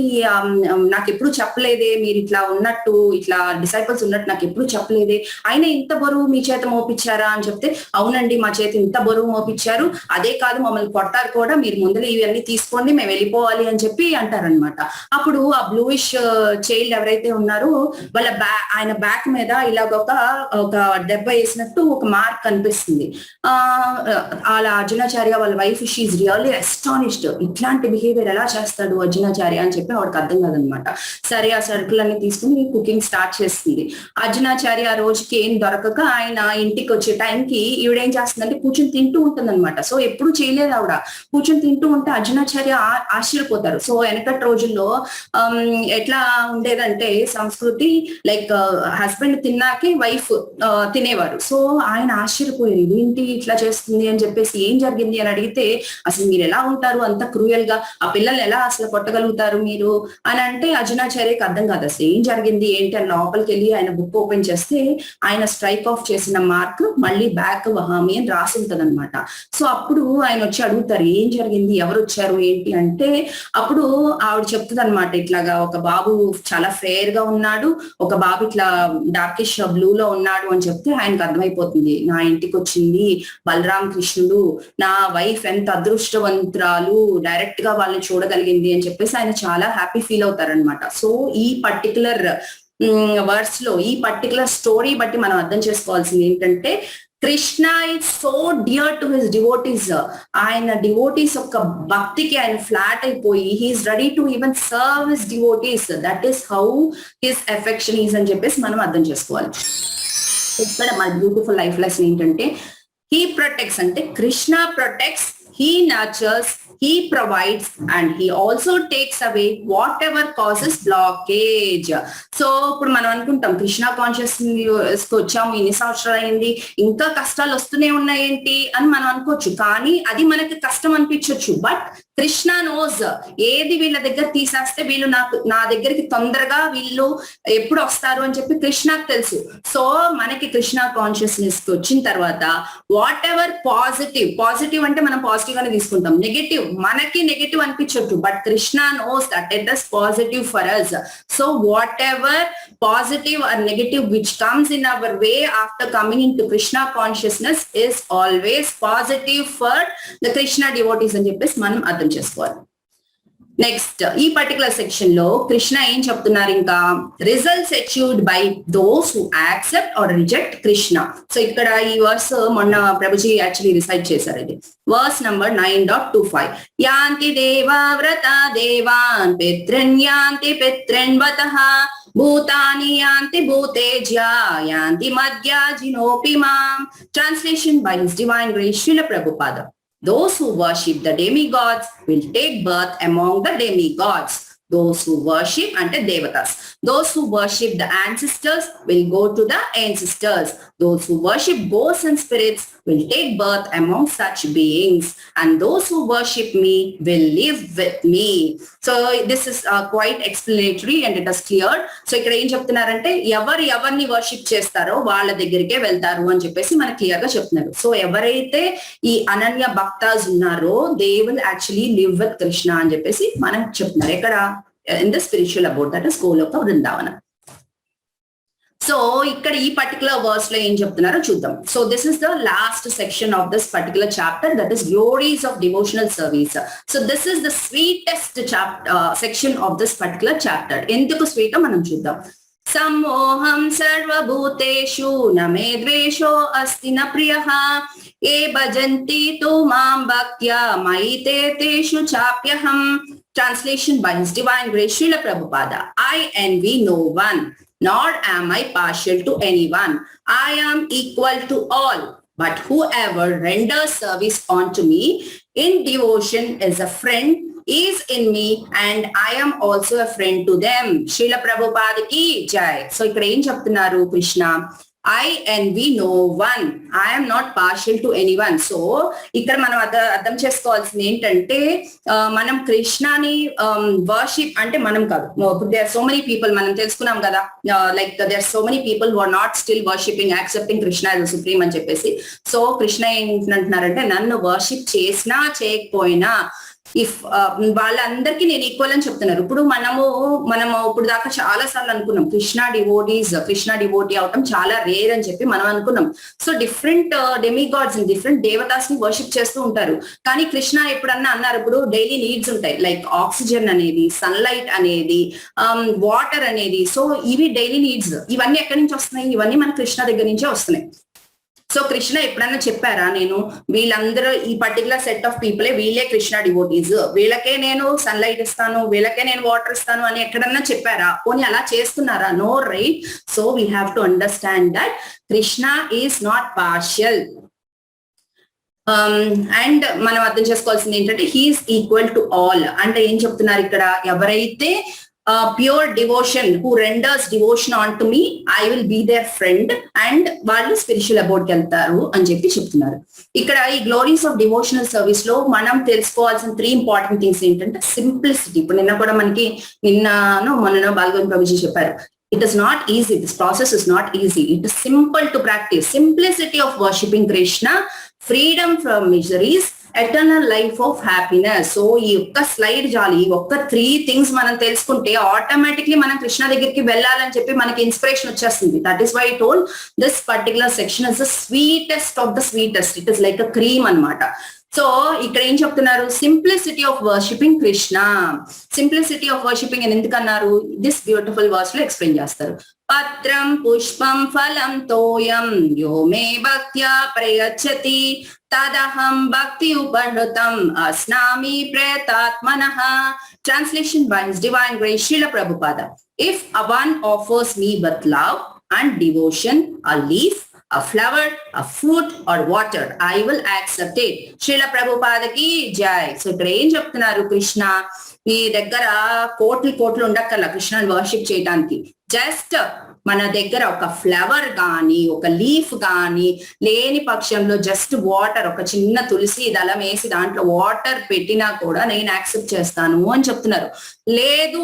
నాకు ఎప్పుడు చెప్పలేదే, మీరు ఇట్లా ఉన్నట్టు, ఇట్లా డిసైపుల్స్ ఉన్నట్టు నాకు ఎప్పుడు చెప్పలేదే, అయినా ఇంత బరువు మీ చేత మోపించారా అని చెప్తే, అవునండి మా చేత ఇంత బరువు మోపించారు, అదే కాదు మమ్మల్ని కొడతారు కూడా, మీరు ముందర ఇవన్నీ తీసుకోండి మేము వెళ్ళిపోవాలి అని చెప్పి అంటారనమాట. అప్పుడు ఆ బ్లూయిష్ చైల్డ్ ఎవరైతే ఉన్నారో వాళ్ళ ఆయన బ్యాక్ మీద ఇలాగ ఒక దెబ్బ వేసినట్టు ఒక మార్క్ కనిపిస్తుంది. అలా అర్జునాచార్య వాళ్ళ వైఫ్ షీఈ్ రియల్లీ అస్టానిష్డ్, ఇట్లాంటి బిహేవియర్ ఎలా చేస్తాడు అర్జునాచార్య అని చెప్పి ఆవిడకి అర్థం కాదనమాట. సరే ఆ సరుకులన్నీ తీసుకుని కుకింగ్ స్టార్ట్ చేస్తుంది. అర్జునాచార్య ఆ రోజుకి ఏం దొరకక ఆయన ఇంటికి వచ్చే టైంకి ఈవిడేం చేస్తుందంటే కూర్చొని తింటూ ఉంటుందన్నమాట. సో ఎప్పుడు చేయలేదు ఆవిడ, కూర్చొని తింటూ ఉంటే అర్జునాచార్య ఆశ్చర్యపోతారు. సో వెనకటి రోజుల్లో ఎట్లా ఉండేదంటే సంస్కృతి, లైక్ హస్బెండ్ తిన్నాకే వైఫ్ తినేవారు. సో ఆయన ఆశ్చర్యపోయారు, ఇదేంటి ఇట్లా చేస్తుంది అని చెప్పేసి, ఏం జరిగింది అని అడిగితే, అసలు మీరు ఎలా ఉంటారు అంత క్రూయల్ గా, ఆ పిల్లల్ని ఎలా అసలు కొట్టగలుగుతారు మీరు అని అంటే, అర్జునాచార్యకి అర్థం కాదు అసలు ఏం జరిగింది ఏంటి అని లోపలికి వెళ్ళి ఆయన బుక్ ఓపెన్ చేస్తే ఆయన స్ట్రైక్ ఆఫ్ చేసిన మార్క్ మళ్ళీ బ్యాక్ వహామి అని రాసి ఉంటది అనమాట. సో అప్పుడు ఆయన వచ్చి అడుగుతారు, ఏం జరిగింది, ఎవరు వచ్చారు ఏంటి అంటే, అప్పుడు ఆవిడ చెప్తుంది అనమాట, ఇట్లాగా ఒక బాబు చాలా ఫెయిర్ గా ఉన్నాడు, ఒక బాబు ఇట్లా డార్కిష్ బ్లూ లో ఉన్నాడు అని చెప్తే ఆయనకు అర్థమైపోతుంది, నా ఇంటికి వచ్చింది బలరాం కృష్ణుడు, నా వైఫ్ ఎంత అదృష్టవంతురాలు, డైరెక్ట్ గా వాళ్ళని చూడగలిగింది అని చెప్పేసి ఆయన చాలా హ్యాపీ ఫీల్ అవుతారనమాట. సో ఈ పర్టికులర్ వర్డ్స్ లో, ఈ పర్టికులర్ స్టోరీ బట్టి మనం అర్థం చేసుకోవాల్సింది ఏంటంటే, Krishna is so dear to his devotees. ఆయన డివోటీస్ యొక్క భక్తికి ఆయన ఫ్లాట్ అయిపోయి he is ready to even serve his devotees. That is how his affection is అని చెప్పేసి మనం అర్థం చేసుకోవాలి. ఇక్కడ మన బ్యూటిఫుల్ లైఫ్ లెసన్ ఏంటంటే, హీ ప్రొటెక్ట్స్ అంటే Krishna protects he nurtures, he provides, and he also takes away whatever causes blockage. So ఇప్పుడు మనం అనుకుంటాం కృష్ణ కాన్షియస్నెస్ కి వచ్చాము, ఇన్ని సంవత్సరాలు అయింది, ఇంకా కష్టాలు వస్తూనే ఉన్నాయేంటి అని మనం అనుకోవచ్చు. కానీ అది మనకి కష్టం అనిపించవచ్చు. బట్ కృష్ణ నోస్ ఏది వీళ్ళ దగ్గర తీసేస్తే వీళ్ళు నా దగ్గరికి తొందరగా వీళ్ళు ఎప్పుడు వస్తారు అని చెప్పి కృష్ణకు తెలుసు. సో మనకి కృష్ణ కాన్షియస్నెస్ కి వచ్చిన తర్వాత వాట్ ఎవర్ పాజిటివ్ అంటే మనం పాజిటివ్ గానే తీసుకుంటాం, నెగటివ్ మనకి నెగటివ్ అనిపించవచ్చు, but Krishna knows that it is positive for us. So what ever positive or negative which comes in our way after coming in to Krishna consciousness is always positive for the Krishna devotees అని చెప్పేసి మనం అర్థం చేసుకోవాలి. Next ఈ particular section లో కృష్ణ ఏం చెప్తున్నారు, ఇంకా results achieved by those who accept or reject Krishna. So ఇక్కడ ఈ వర్స్ మొన్న ప్రభుజీ యాక్చువల్లీ రిసైట్ చేశారు. ఇది వర్స్ నంబర్ 9.25. యాంతి దేవావ్రత దేవాన్ పితృన్ యాంతి పితృన్వతః భూతాని యాంతి భూతేజ్యా యాంతి మధ్యాజినోపి మాం. Translation by his divine grace Srila Prabhupada. Those who worship the demigods will take birth among the demigods. Those who worship ante devatas. Those who worship the ancestors will go to the ancestors. Those who worship ghosts and spirits will take birth among such beings. And those who worship me will live with me. So this is quite explanatory and it is clear. So ఇక్కడ ఏం చెప్తున్నారంటే ఎవరిని worship చేస్తారో వాళ్ళ దగ్గరికే వెళ్తారు అని చెప్పేసి మనకు క్లియర్ గా చెప్తున్నారు. సో ఎవరైతే ఈ అనన్య భక్తాస్ ఉన్నారో they will actually live with Krishna అని చెప్పేసి మనం చెప్తున్నారు. ఎక్కడ in the spiritual abode, that is Goloka Vrindavana. So ఇక్కడ ఈ పర్టికులర్ వర్స్ లో ఏం చెప్తున్నారో చూద్దాం. So this is the last section of this particular chapter, that is glories of devotional service. So this is the sweetest section of this particular chapter. ఎందుకు sweet మనం చూద్దాం. సమ్మోహం సర్వభూతేషు నమే ద్వేషో అస్తి న ప్రియః ఏ భజంతి తు మాం భక్త్యా మయి తే తేషు చాప్యహం. Translation by His Divine Grace Srila Prabhupada. I envy no one, nor am I partial to anyone. I am equal to all, but whoever renders service unto me in devotion is a friend, is in me, and I am also a friend to them. Srila Prabhupada ki jai. So ikkada em cheptunnaru Krishna, I envy no one. I am not partial to anyone. So ఇక్కడ మనం అర్థం చేసుకోవాల్సింది ఏంటంటే మనం కృష్ణని worship అంటే మనం కాదు. There so many people మనం తెలుసుకున్నాం కదా, like there so many people who are not still worshipping accepting Krishna as supreme అని చెప్పేసి. సో కృష్ణ ఏంటంటున్నారంటే నన్ను వర్షిప్ చేసినా చేయకపోయినా ఇఫ్ వాళ్ళందరికీ నేను ఈక్వల్ అని చెప్తున్నారు. ఇప్పుడు మనము ఇప్పుడు దాకా చాలా సార్లు అనుకున్నాం కృష్ణ డివోటీ అవటం చాలా రేర్ అని చెప్పి మనం అనుకున్నాం. సో డిఫరెంట్ డెమిగాడ్స్ డిఫరెంట్ దేవతాస్ ని వర్షిప్ చేస్తూ ఉంటారు. కానీ కృష్ణ ఎప్పుడన్నా అన్నారు, ఇప్పుడు డైలీ నీడ్స్ ఉంటాయి, లైక్ ఆక్సిజన్ అనేది, సన్లైట్ అనేది, వాటర్ అనేది. సో ఇవి డైలీ నీడ్స్. ఇవన్నీ ఎక్కడి నుంచి వస్తున్నాయి? ఇవన్నీ మన కృష్ణ దగ్గర నుంచే వస్తున్నాయి. సో కృష్ణ ఎప్పుడన్నా చెప్పారా, నేను వీళ్ళందరూ ఈ పర్టికులర్ సెట్ ఆఫ్ పీపులే వీళ్ళే కృష్ణ డివోటీస్, వీళ్ళకే నేను సన్లైట్ ఇస్తాను, వీళ్ళకే నేను వాటర్ ఇస్తాను అని ఎక్కడన్నా చెప్పారా? పోనీ అలా చేస్తున్నారా? No, right. So we have to understand that Krishna is not partial. And మనం అర్థం చేసుకోవాల్సింది ఏంటంటే హీఈస్ ఈక్వల్ టు ఆల్. అంటే ఏం చెప్తున్నారు ఇక్కడ, ఎవరైతే pure devotion who renders devotion onto me, I will be their friend, and వాళ్ళు స్పిరిచువల్ అబౌట్ వెళ్తారు అని చెప్పి చెప్తున్నారు. ఇక్కడ ఈ గ్లోరీస్ ఆఫ్ డివోషనల్ సర్వీస్ లో మనం తెలుసుకోవాల్సిన 3 ఇంపార్టెంట్ థింగ్స్ ఏంటంటే సింప్లిసిటీ. ఇప్పుడు నిన్న కూడా మనకి మొన్న బాలగోవింద్ ప్రభుజీ చెప్పారు, it is not easy, this process is not easy, it is simple to practice. Simplicity of worshipping Krishna, freedom from miseries, eternal life of happiness. So ఈ ఒక్క స్లైడ్ చాలు, ఈ ఒక్క 3 థింగ్స్ మనం తెలుసుకుంటే ఆటోమేటిక్లీ మనం కృష్ణ దగ్గరికి వెళ్ళాలని చెప్పి మనకి ఇన్స్పిరేషన్ వచ్చేస్తుంది. That is why I told this particular section is the sweetest of the sweetest. It is like a cream అన్నమాట. సో ఇక్కడ ఏం చెప్తున్నారు, simplicity of worshipping Krishna. Simplicity of worshipping అని ఎందుకన్నారు, దిస్ బ్యూటిఫుల్ వర్స్ లో ఎక్స్ప్లెయిన్ చేస్తారు. పత్రం పుష్పం ఫలం తోయం యో మే భక్త్యా ప్రయచ్చతి తదహం భక్తి ఉపనృతం అస్నామి ప్రయతాత్మనః. Translation by His Divine Grace Srila Prabhupada. If one offers me with love and devotion a leaf, a flower, a fruit or water, I will accept it. Srila ప్రభుపాదకి జై. So ఇక్కడ ఏం చెప్తున్నారు కృష్ణ, మీ దగ్గర కోట్లు ఉండక్కర్లా కృష్ణని వర్షిప్ చేయడానికి. జస్ట్ మన దగ్గర ఒక ఫ్లవర్ గాని ఒక లీఫ్ గాని లేని పక్షంలో జస్ట్ వాటర్, ఒక చిన్న తులసి దళం వేసి దాంట్లో వాటర్ పెట్టినా కూడా నేను యాక్సెప్ట్ చేస్తాను అని చెప్తున్నారు. లేదు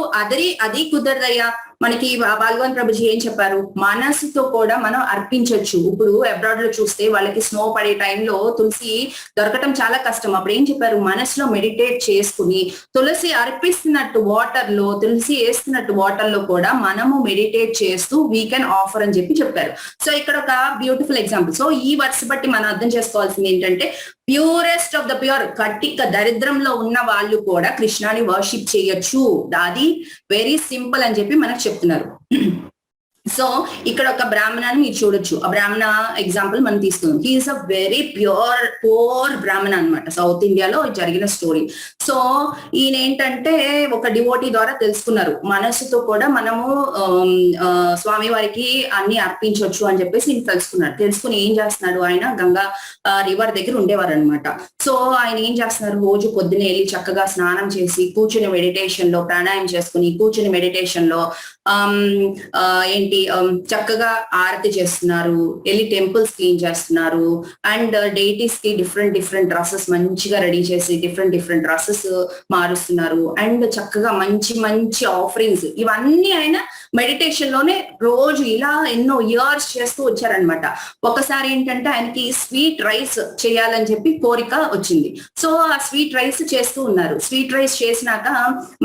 అది కుదరదయ్యా, మనకి బాల్గోన్ ప్రభుజీ ఏం చెప్పారు, మనసుతో కూడా మనం అర్పించవచ్చు. ఇప్పుడు అబ్రాడ్ లో చూస్తే వాళ్ళకి స్నో పడే టైంలో తులసి దొరకటం చాలా కష్టం. అప్పుడు ఏం చెప్పారు, మనసులో మెడిటేట్ చేసుకుని తులసి అర్పిస్తున్నట్టు వాటర్ లో, తులసి వేస్తున్నట్టు వాటర్ లో కూడా మనము మెడిటేట్ చేస్తూ వీ కెన్ ఆఫర్ అని చెప్పారు. సో ఇక్కడ ఒక బ్యూటిఫుల్ ఎగ్జాంపుల్. సో ఈ వర్డ్స్ బట్టి మనం అర్థం చేసుకోవాల్సింది ఏంటంటే, ప్యూరెస్ట్ ఆఫ్ ద ప్యూర్, కట్టిక దరిద్రంలో ఉన్న వాళ్ళు కూడా కృష్ణాని వర్షిప్ చేయొచ్చు. అది వెరీ సింపుల్ అని చెప్పి మనకు చెప్తున్నారు. సో ఇక్కడ ఒక బ్రాహ్మణాన్ని మీరు చూడొచ్చు. ఆ బ్రాహ్మణ ఎగ్జాంపుల్ మనం తీసుకుందాం. హీఈస్ అ వెరీ పూర్ బ్రాహ్మణ అనమాట. సౌత్ ఇండియాలో జరిగిన స్టోరీ. సో ఈయన ఏంటంటే ఒక డివోటీ ద్వారా తెలుసుకున్నారు, మనసుతో కూడా మనము స్వామి వారికి అన్ని అర్పించవచ్చు అని చెప్పేసి ఈయన తెలుసుకుని ఏం చేస్తున్నాడు, ఆయన గంగా రివర్ దగ్గర ఉండేవారు అనమాట. సో ఆయన ఏం చేస్తున్నారు, రోజు పొద్దునే వెళ్ళి చక్కగా స్నానం చేసి కూర్చుని మెడిటేషన్ లో ప్రాణాయామం చేసుకుని కూర్చుని మెడిటేషన్ లో చక్కగా ఆరతి చేస్తున్నారు, వెళ్ళి టెంపుల్స్ క్లీన్ చేస్తున్నారు, అండ్ డైటీస్ కి డిఫరెంట్ డ్రెస్సెస్ మంచిగా రెడీ చేసి డిఫరెంట్ డ్రెస్సెస్ మారుస్తున్నారు, అండ్ చక్కగా మంచి ఆఫరింగ్స్, ఇవన్నీ ఆయన మెడిటేషన్ లోనే రోజు ఇలా ఎన్నో ఇయర్స్ చేస్తూ వచ్చారనమాట. ఒకసారి ఏంటంటే ఆయనకి స్వీట్ రైస్ చేయాలని చెప్పి కోరిక వచ్చింది. సో ఆ స్వీట్ రైస్ చేస్తూ ఉన్నారు. స్వీట్ రైస్ చేసినాక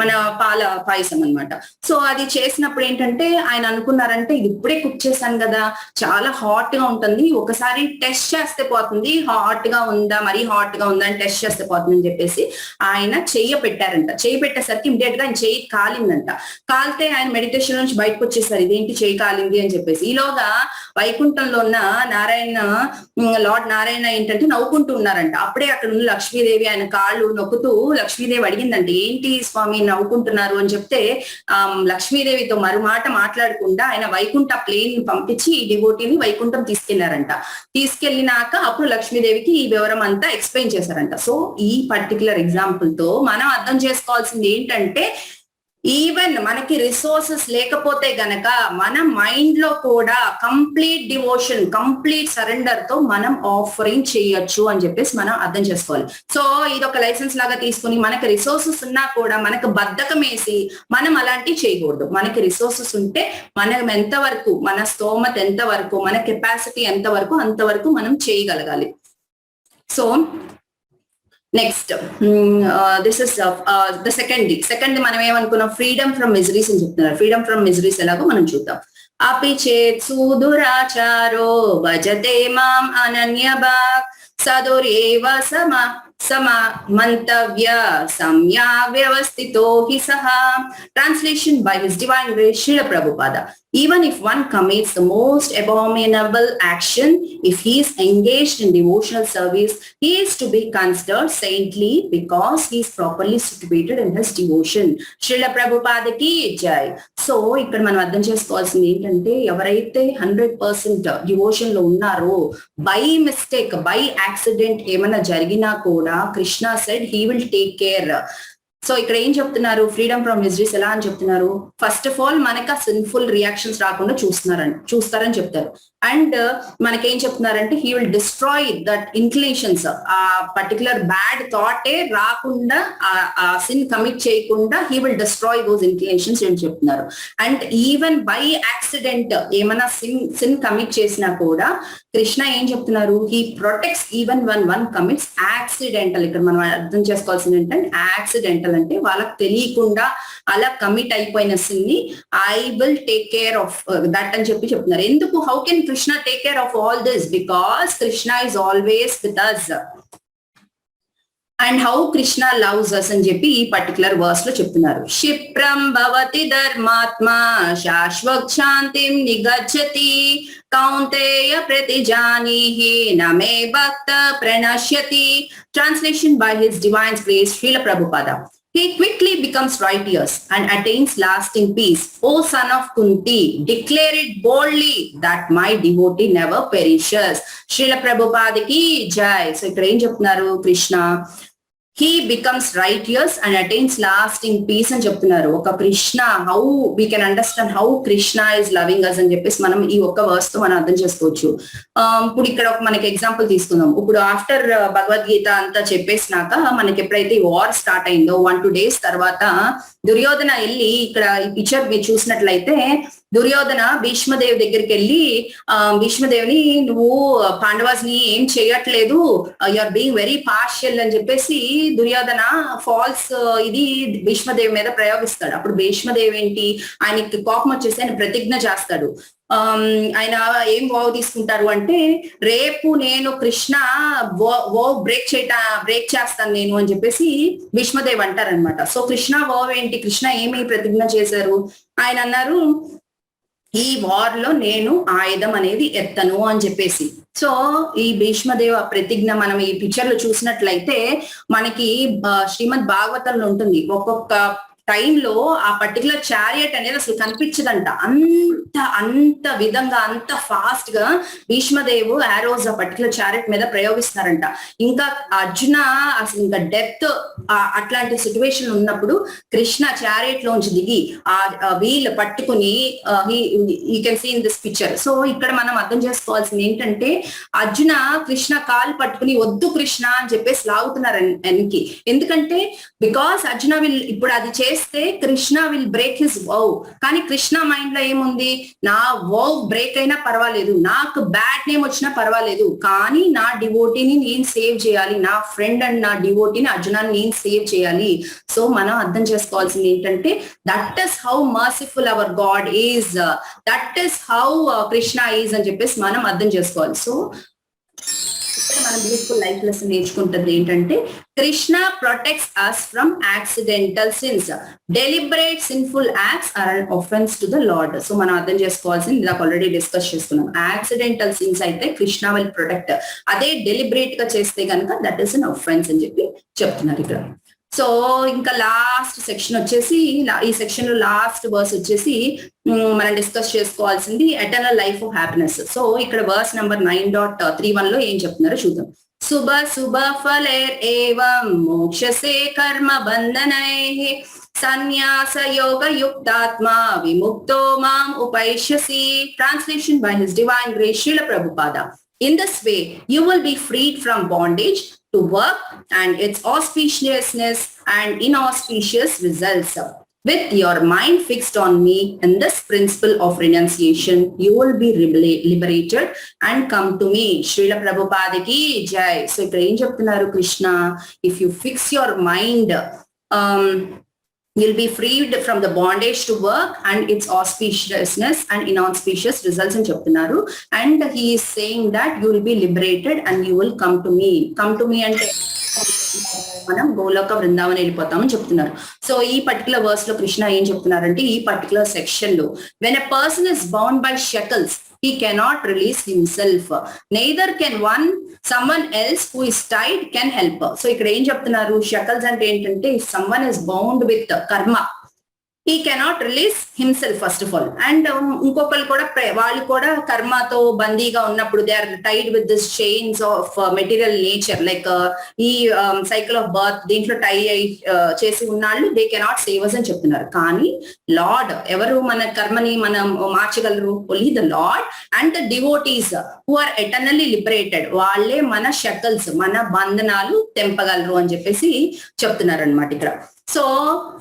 మన పాల పాయసం అనమాట. సో అది చేసినప్పుడు ఏంటంటే ఆయన అనుకున్నారంటే, ఇది ఇప్పుడే కుక్ చేశాను కదా, చాలా హాట్ గా ఉంటుంది, ఒకసారి టెస్ట్ చేస్తే పోతుంది, హాట్ గా ఉందా అని టెస్ట్ చేస్తే పోతుంది అని చెప్పేసి ఆయన చెయ్యి పెట్టారంట. చెయ్యి పెట్టేసరికి ఇమిడియట్ గా ఆయన చెయ్యి కాలిందంట. కాలితే ఆయన మెడిటేషన్ నుంచి బయటకు వచ్చేసారు, ఇదేంటి చెయ్యి కాలింది అని చెప్పేసి. ఈలోగా వైకుంఠంలో ఉన్న లార్డ్ నారాయణ ఏంటంటే నవ్వుకుంటూ ఉన్నారంట. అప్పుడే అక్కడ ఉన్న లక్ష్మీదేవి ఆయన కాళ్ళు నొక్కుతూ లక్ష్మీదేవి అడిగిందంటే, ఏంటి స్వామి నవ్వుకుంటున్నారు అని చెప్తే, లక్ష్మీదేవితో మరుమాట మాట్లాడకుండా ఆయన వైకుంఠ ప్లేన్ పంపించి ఈ డివోటీని వైకుంఠం తీసుకెళ్లారంట. తీసుకెళ్లినాక అప్పుడు లక్ష్మీదేవికి ఈ వివరం అంతా ఎక్స్ప్లెయిన్ చేశారంట. సో ఈ పర్టికులర్ ఎగ్జాంపుల్ తో మనం అర్థం చేసుకోవాల్సింది ఏంటంటే, ఈవెన్ మనకి రిసోర్సెస్ లేకపోతే గనక మన మైండ్ లో కూడా కంప్లీట్ డివోషన్, కంప్లీట్ సరెండర్ తో మనం ఆఫరింగ్ చేయొచ్చు అని చెప్పేసి మనం అర్థం చేసుకోవాలి. సో ఇది ఒక లైసెన్స్ లాగా తీసుకుని మనకి రిసోర్సెస్ ఉన్నా కూడా మనకు బద్ధకం వేసి మనం అలాంటివి చేయకూడదు. మనకి రిసోర్సెస్ ఉంటే మనం ఎంతవరకు, మన స్తోమత ఎంతవరకు, మన కెపాసిటీ ఎంతవరకు, అంతవరకు మనం చేయగలగాలి. So next this is the second మనం ఏమనుకున్నాం, ఫ్రీడమ్ ఫ్రమ్ మిజరీస్ అని చెప్తున్నారు. ఫ్రీడమ్ ఫ్రమ్ మిజరీస్ ఎలాగో మనం చూద్దాం. అపి చేత్ సుదురాచారో భజతే మాం అనన్యభాగ్ సదురేవ మంతవ్య సంయా వ్యవస్థితో హి సహా. Translation by His Divine Grace Srila Prabhupada. Even if one commits the most abominable action, if he is engaged in devotional service, he is to be considered saintly because he is properly situated in his devotion. Srila Prabhupada ki jai. So ఇక్కడ మనం అర్థం చేసుకోవాల్సింది ఏంటంటే, ఎవరైతే 100% devotion లో ఉన్నారో, by mistake, by accident ఏమైనా జరిగినా కూడా Krishna said he will take care. So ఇక్కడ ఏం చెప్తున్నారు, ఫ్రీడమ్ ఫ్రమ్ మిజరీస్ ఎలా అని చెప్తున్నారు, ఫస్ట్ ఆఫ్ ఆల్ మనకి ఆ సిన్ఫుల్ రియాక్షన్స్ రాకుండా చూస్తారని చెప్తారు. అండ్ మనకేం చెప్తున్నారంటే, he will destroy that inclinations, ఆ పర్టికులర్ బ్యాడ్ థాటే రాకుండా, ఆ సిన్ కమిట్ చేయకుండా he will destroy those inclinations అని చెప్తున్నారు. అండ్ ఈవెన్ బై యాక్సిడెంట్ ఏమైనా సిన్ కమిట్ చేసినా కూడా కృష్ణ ఏం చెప్తున్నారు, he protects even one commits accidental. ఇక్కడ మనం అర్థం చేసుకోవాల్సింది ఏంటంటే, యాక్సిడెంటల్ అంటే వాళ్ళకి తెలియకుండా అలా కమిట్ అయిపోయిన సిన్ ని I will take care of that అని చెప్తున్నారు. ఎందుకు, how can Krishna take care of all this? Because Krishna is always with us. And how Krishna loves us అని చెప్పి ఈ పర్టికులర్ వర్స్ లో చెప్తున్నారు. క్షిప్రం భవతి ధర్మాత్మా శాశ్వత్ శాంతిం నిగచ్చతి కౌంతేయ ప్రతిజానీహి నమే భక్త ప్రణశ్యతి. Translation by His Divine Grace Srila Prabhupada. He quickly becomes righteous and attains lasting peace. O son of Kunti, declare it boldly that my devotee never perishes. Srila Prabhupada ki jai. So ఇక్కడ ఏం చెప్తున్నారు Krishna, he becomes righteous and attains lasting peace అని చెప్తున్నారు. ఒక Krishna, how we can understand how Krishna is loving us అని చెప్పేసి మనం ఈ ఒక్క వర్స్ తో మనం అర్థం చేసుకోవచ్చు. ఇప్పుడు ఇక్కడ ఒక మనకి ఎగ్జాంపుల్ తీసుకుందాం. ఇప్పుడు ఆఫ్టర్ భగవద్గీత అంతా చెప్పేసినాక మనకి ఎప్పుడైతే ఈ వార్ స్టార్ట్ అయిందో 1-2 days తర్వాత దుర్యోధన వెళ్ళి, ఇక్కడ ఈ పిక్చర్ మీరు చూసినట్లయితే దుర్యోధన భీష్మదేవి దగ్గరికి వెళ్ళి భీష్మదేవిని నువ్వు పాండవాస్ ని ఏం చేయట్లేదు, you are being very partial అని చెప్పేసి దుర్యోధన ఫాల్స్ ఇది భీష్మదేవి మీద ప్రయోగిస్తాడు. అప్పుడు భీష్మదేవి ఏంటి, ఆయనకి కోపం వచ్చేసి ఆయన ప్రతిజ్ఞ చేస్తాడు. ఆయన ఏం వావ్ తీసుకుంటారు అంటే, రేపు నేను కృష్ణ వావ్ బ్రేక్ చేస్తాను నేను అని చెప్పేసి భీష్మదేవి అంటారనమాట. సో కృష్ణ వావ్ ఏంటి, కృష్ణ ఏమి ప్రతిజ్ఞ చేశారు, ఆయన అన్నారు ఈ వార్ లో నేను ఆయుధం అనేది ఎత్తను అని చెప్పేసి. సో ఈ భీష్మదేవ ప్రతిజ్ఞ మనం ఈ పిక్చర్ లో చూసినట్లయితే మనకి శ్రీమద్ భాగవతంలో ఉంటుంది. ఒక్కొక్క టైంలో ఆ పర్టికులర్ చారియట్ అనేది అసలు కనిపించదంట, అంత విధంగా అంత ఫాస్ట్ గా భీష్మదేవు ఆరోస్ ఆ పర్టికులర్ చారియట్ మీద ప్రయోగిస్తున్నారంట. ఇంకా అర్జున అసలు ఇంకా డెత్ అట్లాంటి సిచ్యువేషన్ ఉన్నప్పుడు కృష్ణ చారియట్ లోంచి దిగి ఆ వీల్ పట్టుకుని you can see in this picture. So ఇక్కడ మనం అర్థం చేసుకోవాల్సింది ఏంటంటే, అర్జున కృష్ణ కాలు పట్టుకుని వద్దు కృష్ణ అని చెప్పేసి లాగుతున్నారు వెనక్కి. ఎందుకంటే బికాస్ అర్జున విల్ ఇప్పుడు అది చేస్తే Krishna will break his wow. కానీ కృష్ణ మైండ్ లో ఏముంది, నా వౌ బ్రేక్ అయినా పర్వాలేదు, నాకు బ్యాడ్ నేమ్ వచ్చినా పర్వాలేదు, కానీ నా డివోటీని నేను సేవ్ చేయాలి, నా ఫ్రెండ్ అండ్ నా డివోటీని అర్జునాన్ని నేను సేవ్ చేయాలి. సో మనం అర్థం చేసుకోవాల్సింది ఏంటంటే, that is how merciful hour God is, that is how Krishna is అని చెప్పేసి మనం అర్థం చేసుకోవాలి. సో మనం బ్యూటిఫుల్ లైఫ్ లెసన్ నేర్చుకుంటుంది ఏంటంటే, Krishna protects us from accidental sins. Deliberate sinful acts are an offense to the Lord. So మనం అర్థం చేసుకోవాల్సింది ఇందాక ఆల్రెడీ డిస్కస్ చేసుకున్నాం. యాక్సిడెంటల్ సిన్స్ అయితే కృష్ణ విల్ ప్రొటెక్ట్, అదే డెలిబరేట్ గా చేస్తే కనుక దట్ ఈస్ అన్ అఫెన్స్ అని చెప్పి చెప్తున్నారు ఇక్కడ. సో ఇంకా లాస్ట్ సెక్షన్ వచ్చేసి, ఈ సెక్షన్ లో లాస్ట్ వర్స్ వచ్చేసి మనం డిస్కస్ చేసుకోవాల్సింది eternal life of happiness. So ఇక్కడ వర్స్ నెంబర్ 9.31 లో ఏం చెప్తున్నారో చూద్దాం. శుభ శుభ ఫలేర్ ఏవం మోక్షసే కర్మ బంధనైః సన్యాస యోగ యుక్తాత్మా విముక్తో మాం ఉపైష్యసి. Translation by His Divine Grace Srila Prabhupada. In this way, you will be freed from bondage to work and its auspiciousness and inauspicious results. With your mind fixed on me and this principle of renunciation, you will be liberated and come to me. Srila Prabhupada ki jai. So ఇక్కడ ఏం చెప్తున్నారు Krishna, if you fix your mind, you'll be freed from the bondage to work and its auspiciousness and inauspicious results అని చెప్తున్నారు. And he is saying that you will be liberated and you will come to me. Come to me అంటే మనం గోలోక బృందావనం వెళ్ళిపోతామని చెప్తున్నారు. So ఈ particular verse లో కృష్ణ ఏం చెప్తున్నారంటే, ఈ పర్టికులర్ సెక్షన్ లో when a person is bound by shackles, he cannot release himself. Neither can someone else who is tied can help. So ఇక్కడ ఏం చెప్తున్నారు, షకల్స్ అంటే ఏంటంటే, if someone is bound with karma, he cannot release himself first of all. And ఇంకొకరు కూడా వాళ్ళు కూడా కర్మతో బందీగా ఉన్నప్పుడు they are tied with this chains of material nature, like ఈ సైకిల్ ఆఫ్ బర్త్ దీంట్లో టై అయి చేసి ఉన్నాళ్ళు దే కెనాట్ సేవ్ అస్ అని చెప్తున్నారు. కానీ లార్డ్ ఎవరు మన కర్మని మనం మార్చగలరు, only the lord and the devotees who are eternally liberated, వాళ్ళే మన షకల్స్ మన బంధనాలు తెంపగలరు అని చెప్పేసి చెప్తున్నారు అనమాట ఇక్కడ. సో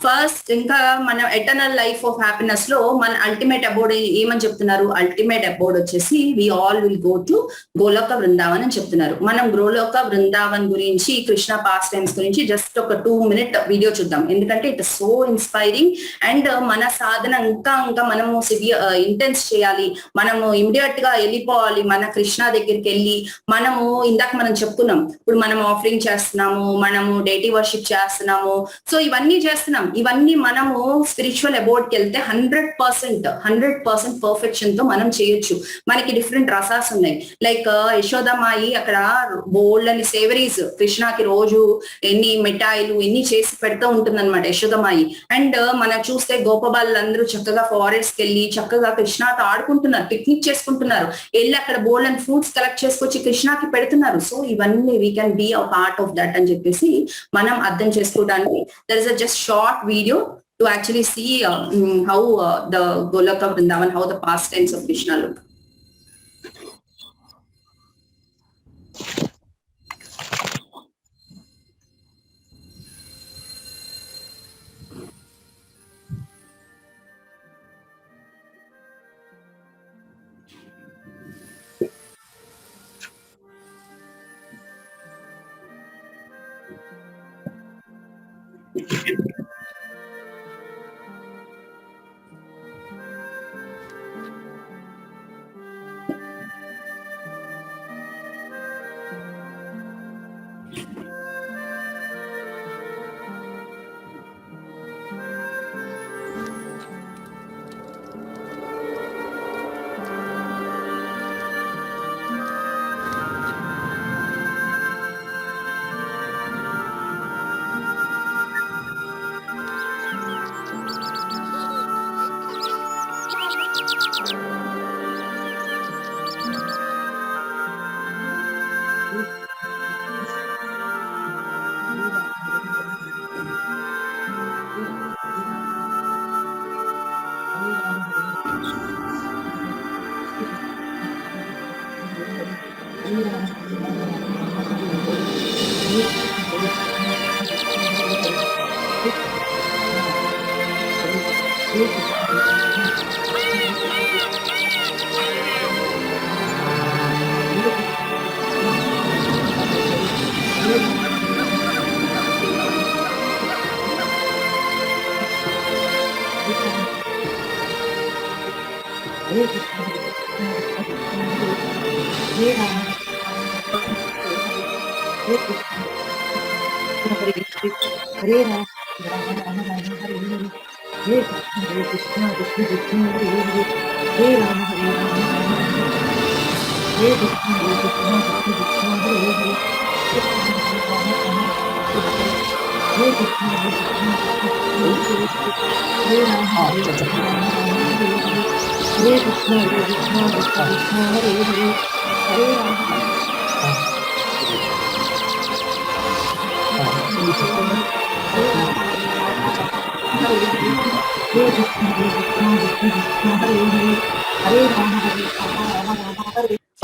ఫస్ట్ ఇంకా మన ఎటర్నల్ లైఫ్ ఆఫ్ హ్యాపీనెస్ లో మన అల్టిమేట్ అబోర్డ్ ఏమని చెప్తున్నారు, అల్టిమేట్ అబోర్డ్ వచ్చేసి we all will go to Goloka Vrindavan అని చెప్తున్నారు. మనం గోలోక బృందావన్ గురించి కృష్ణ పాస్ టైమ్స్ గురించి జస్ట్ ఒక 2 minute వీడియో చూద్దాం, ఎందుకంటే ఇట్ సో ఇన్స్పైరింగ్. అండ్ మన సాధన ఇంకా మనము ఇంటెన్స్ చేయాలి, మనము ఇమిడియట్ గా వెళ్ళిపోవాలి మన కృష్ణ దగ్గరికి వెళ్ళి. మనము ఇందాక మనం చెప్పుకున్నాం, ఇప్పుడు మనం ఆఫరింగ్ చేస్తున్నాము, మనము డైటీ వర్షిప్ చేస్తున్నాము. సో ఇవన్నీ చేస్తున్నాం. ఇవన్నీ మనము స్పిరిచువల్ అబౌట్ కి వెళ్తే 100% పర్ఫెక్షన్ తో మనం చేయొచ్చు. మనకి డిఫరెంట్ రసాస్ ఉన్నాయి. లైక్ యశోదమాయి అక్కడ బోల్డ్ అని సేవరీస్ కృష్ణకి రోజు ఎన్ని మిఠాయిలు ఎన్ని చేసి పెడతా ఉంటుందన్నమాట యశోదమాయి. అండ్ మనం చూస్తే గోపబాలందరూ చక్కగా ఫారెస్ట్ కి వెళ్ళి చక్కగా కృష్ణతో ఆడుకుంటున్నారు, పిక్నిక్ చేసుకుంటున్నారు, వెళ్ళి అక్కడ బోల్డ్ అండ్ ఫ్రూట్స్ కలెక్ట్ చేసుకొచ్చి కృష్ణకి పెడుతున్నారు. సో ఇవన్నీ we can be a part of that అని చెప్పేసి మనం అర్థం చేసుకోవడానికి there is a just short video to actually see how the Golaka Vrindavan, how the past tense of Krishna look.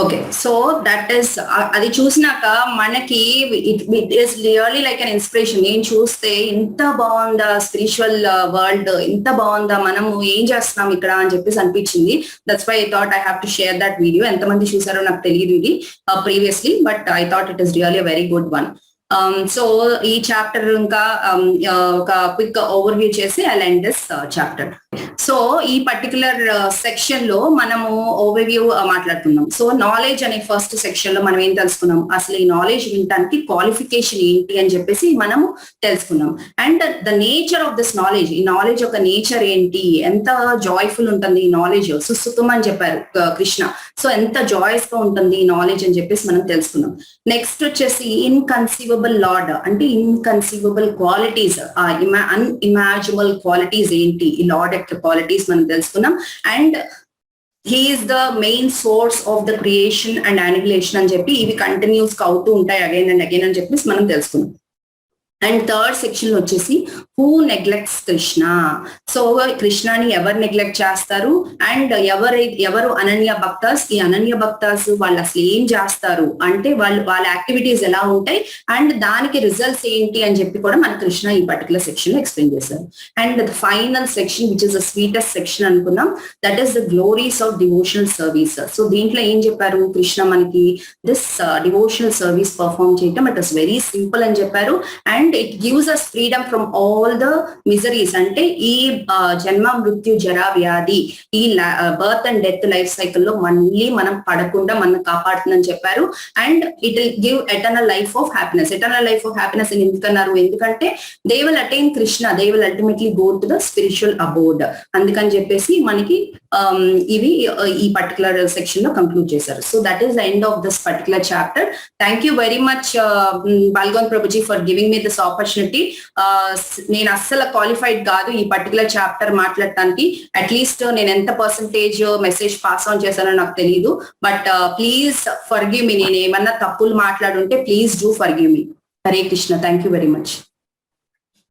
Okay, so that is అది చూసినాక మనకి it is really like an inspiration. నేను చూస్తే ఇంత బాగుందా స్పిరిచువల్ వరల్డ్, ఇంత బాగుందా, మనము ఏం చేస్తున్నాం ఇక్కడ అని చెప్పేసి అనిపించింది. That's why I thought I have to share that video. ఎంతమంది చూసారో నాకు తెలియదు ఇది previously, but I thought it is really very good one. So ఈ చాప్టర్ ఇంకా ఒక క్విక్ ఓవర్వ్యూ చేసి I end this chapter. So ఈ పర్టికులర్ సెక్షన్ లో మనము ఓవర్వ్యూ మాట్లాడుతున్నాం. సో నాలెడ్జ్ అనే ఫస్ట్ సెక్షన్ లో మనం ఏం తెలుసుకున్నాం, అసలు ఈ నాలెడ్జ్ వినటానికి క్వాలిఫికేషన్ ఏంటి అని చెప్పేసి మనము తెలుసుకున్నాం. And the nature of this knowledge, ఈ నాలెడ్జ్ యొక్క నేచర్ ఏంటి, ఎంత జాయ్ఫుల్ ఉంటుంది ఈ నాలెడ్జ్, సుసుతం అని చెప్పారు కృష్ణ. సో ఎంత జాయస్ గా ఉంటుంది ఈ నాలెడ్జ్ అని చెప్పేసి మనం తెలుసుకున్నాం. నెక్స్ట్ వచ్చేసి ఇన్కన్సీవబుల్ లార్డ్ అంటే ఇన్కన్సీవబుల్ క్వాలిటీస్, అన్ఇమాజినబుల్ క్వాలిటీస్ ఏంటి, ఈ లార్డ్ యొక్క క్వాలిటీస్ మనం తెలుసుకున్నాం. And he is the main source of the creation and annihilation అని చెప్పి ఇవి కంటిన్యూస్ గా అవుతూ ఉంటాయి అగైన్ అండ్ అగైన్ అని చెప్పేసి మనం తెలుసుకున్నాం. అండ్ థర్డ్ సెక్షన్ లో వచ్చేసి హూ నెగ్లెక్ట్స్ కృష్ణ. సో కృష్ణని ఎవరు నెగ్లెక్ట్ చేస్తారు అండ్ ఎవరు అనన్య భక్తాస్, ఈ అనన్య భక్తాస్ వాళ్ళు అసలు ఏం చేస్తారు అంటే వాళ్ళ యాక్టివిటీస్ ఎలా ఉంటాయి అండ్ దానికి రిజల్ట్స్ ఏంటి అని చెప్పి కూడా మన కృష్ణ ఈ పర్టికులర్ సెక్షన్ లో ఎక్స్ప్లెయిన్ చేశారు. And the final section which is the sweetest section అనుకున్నాం, that is the glories of devotional service. So దీంట్లో ఏం చెప్పారు కృష్ణ మనకి, దిస్ డివోషనల్ సర్వీస్ పర్ఫార్మ్ చేయటం ఇట్ ఇస్ వెరీ సింపుల్ అని చెప్పారు. And and it gives us freedom from all the miseries. అంటే ఈ జన్మ మృత్యు జరా వ్యాధి, ఈ బర్త్ అండ్ డెత్ లైఫ్ సైకిల్లో మళ్ళీ మనం పడకుండా మనం కాపాడుతుందని చెప్పారు. And it will give eternal life of happiness. Eternal life of happiness అని ఎందుకన్నారు? ఎందుకంటే they will attain Krishna, they will ultimately go to the spiritual abode. అందుకని చెప్పేసి మనకి ఇవి ఈ పర్టికులర్ సెక్షన్ లో కంక్లూడ్ చేశారు. So that is the end of this particular chapter. Thank you very much బాల్గోన్ Prabhuji for giving me this opportunity. నేను అస్సలు క్వాలిఫైడ్ కాదు ఈ పర్టికులర్ చాప్టర్ మాట్లాడటానికి. అట్లీస్ట్ నేను ఎంత పర్సంటేజ్ మెసేజ్ పాస్ ఆన్ చేశానో నాకు తెలియదు. But please forgive me. నేను ఏమన్నా తప్పులు మాట్లాడుంటే please do forgive me. Hare Krishna. Thank you very much.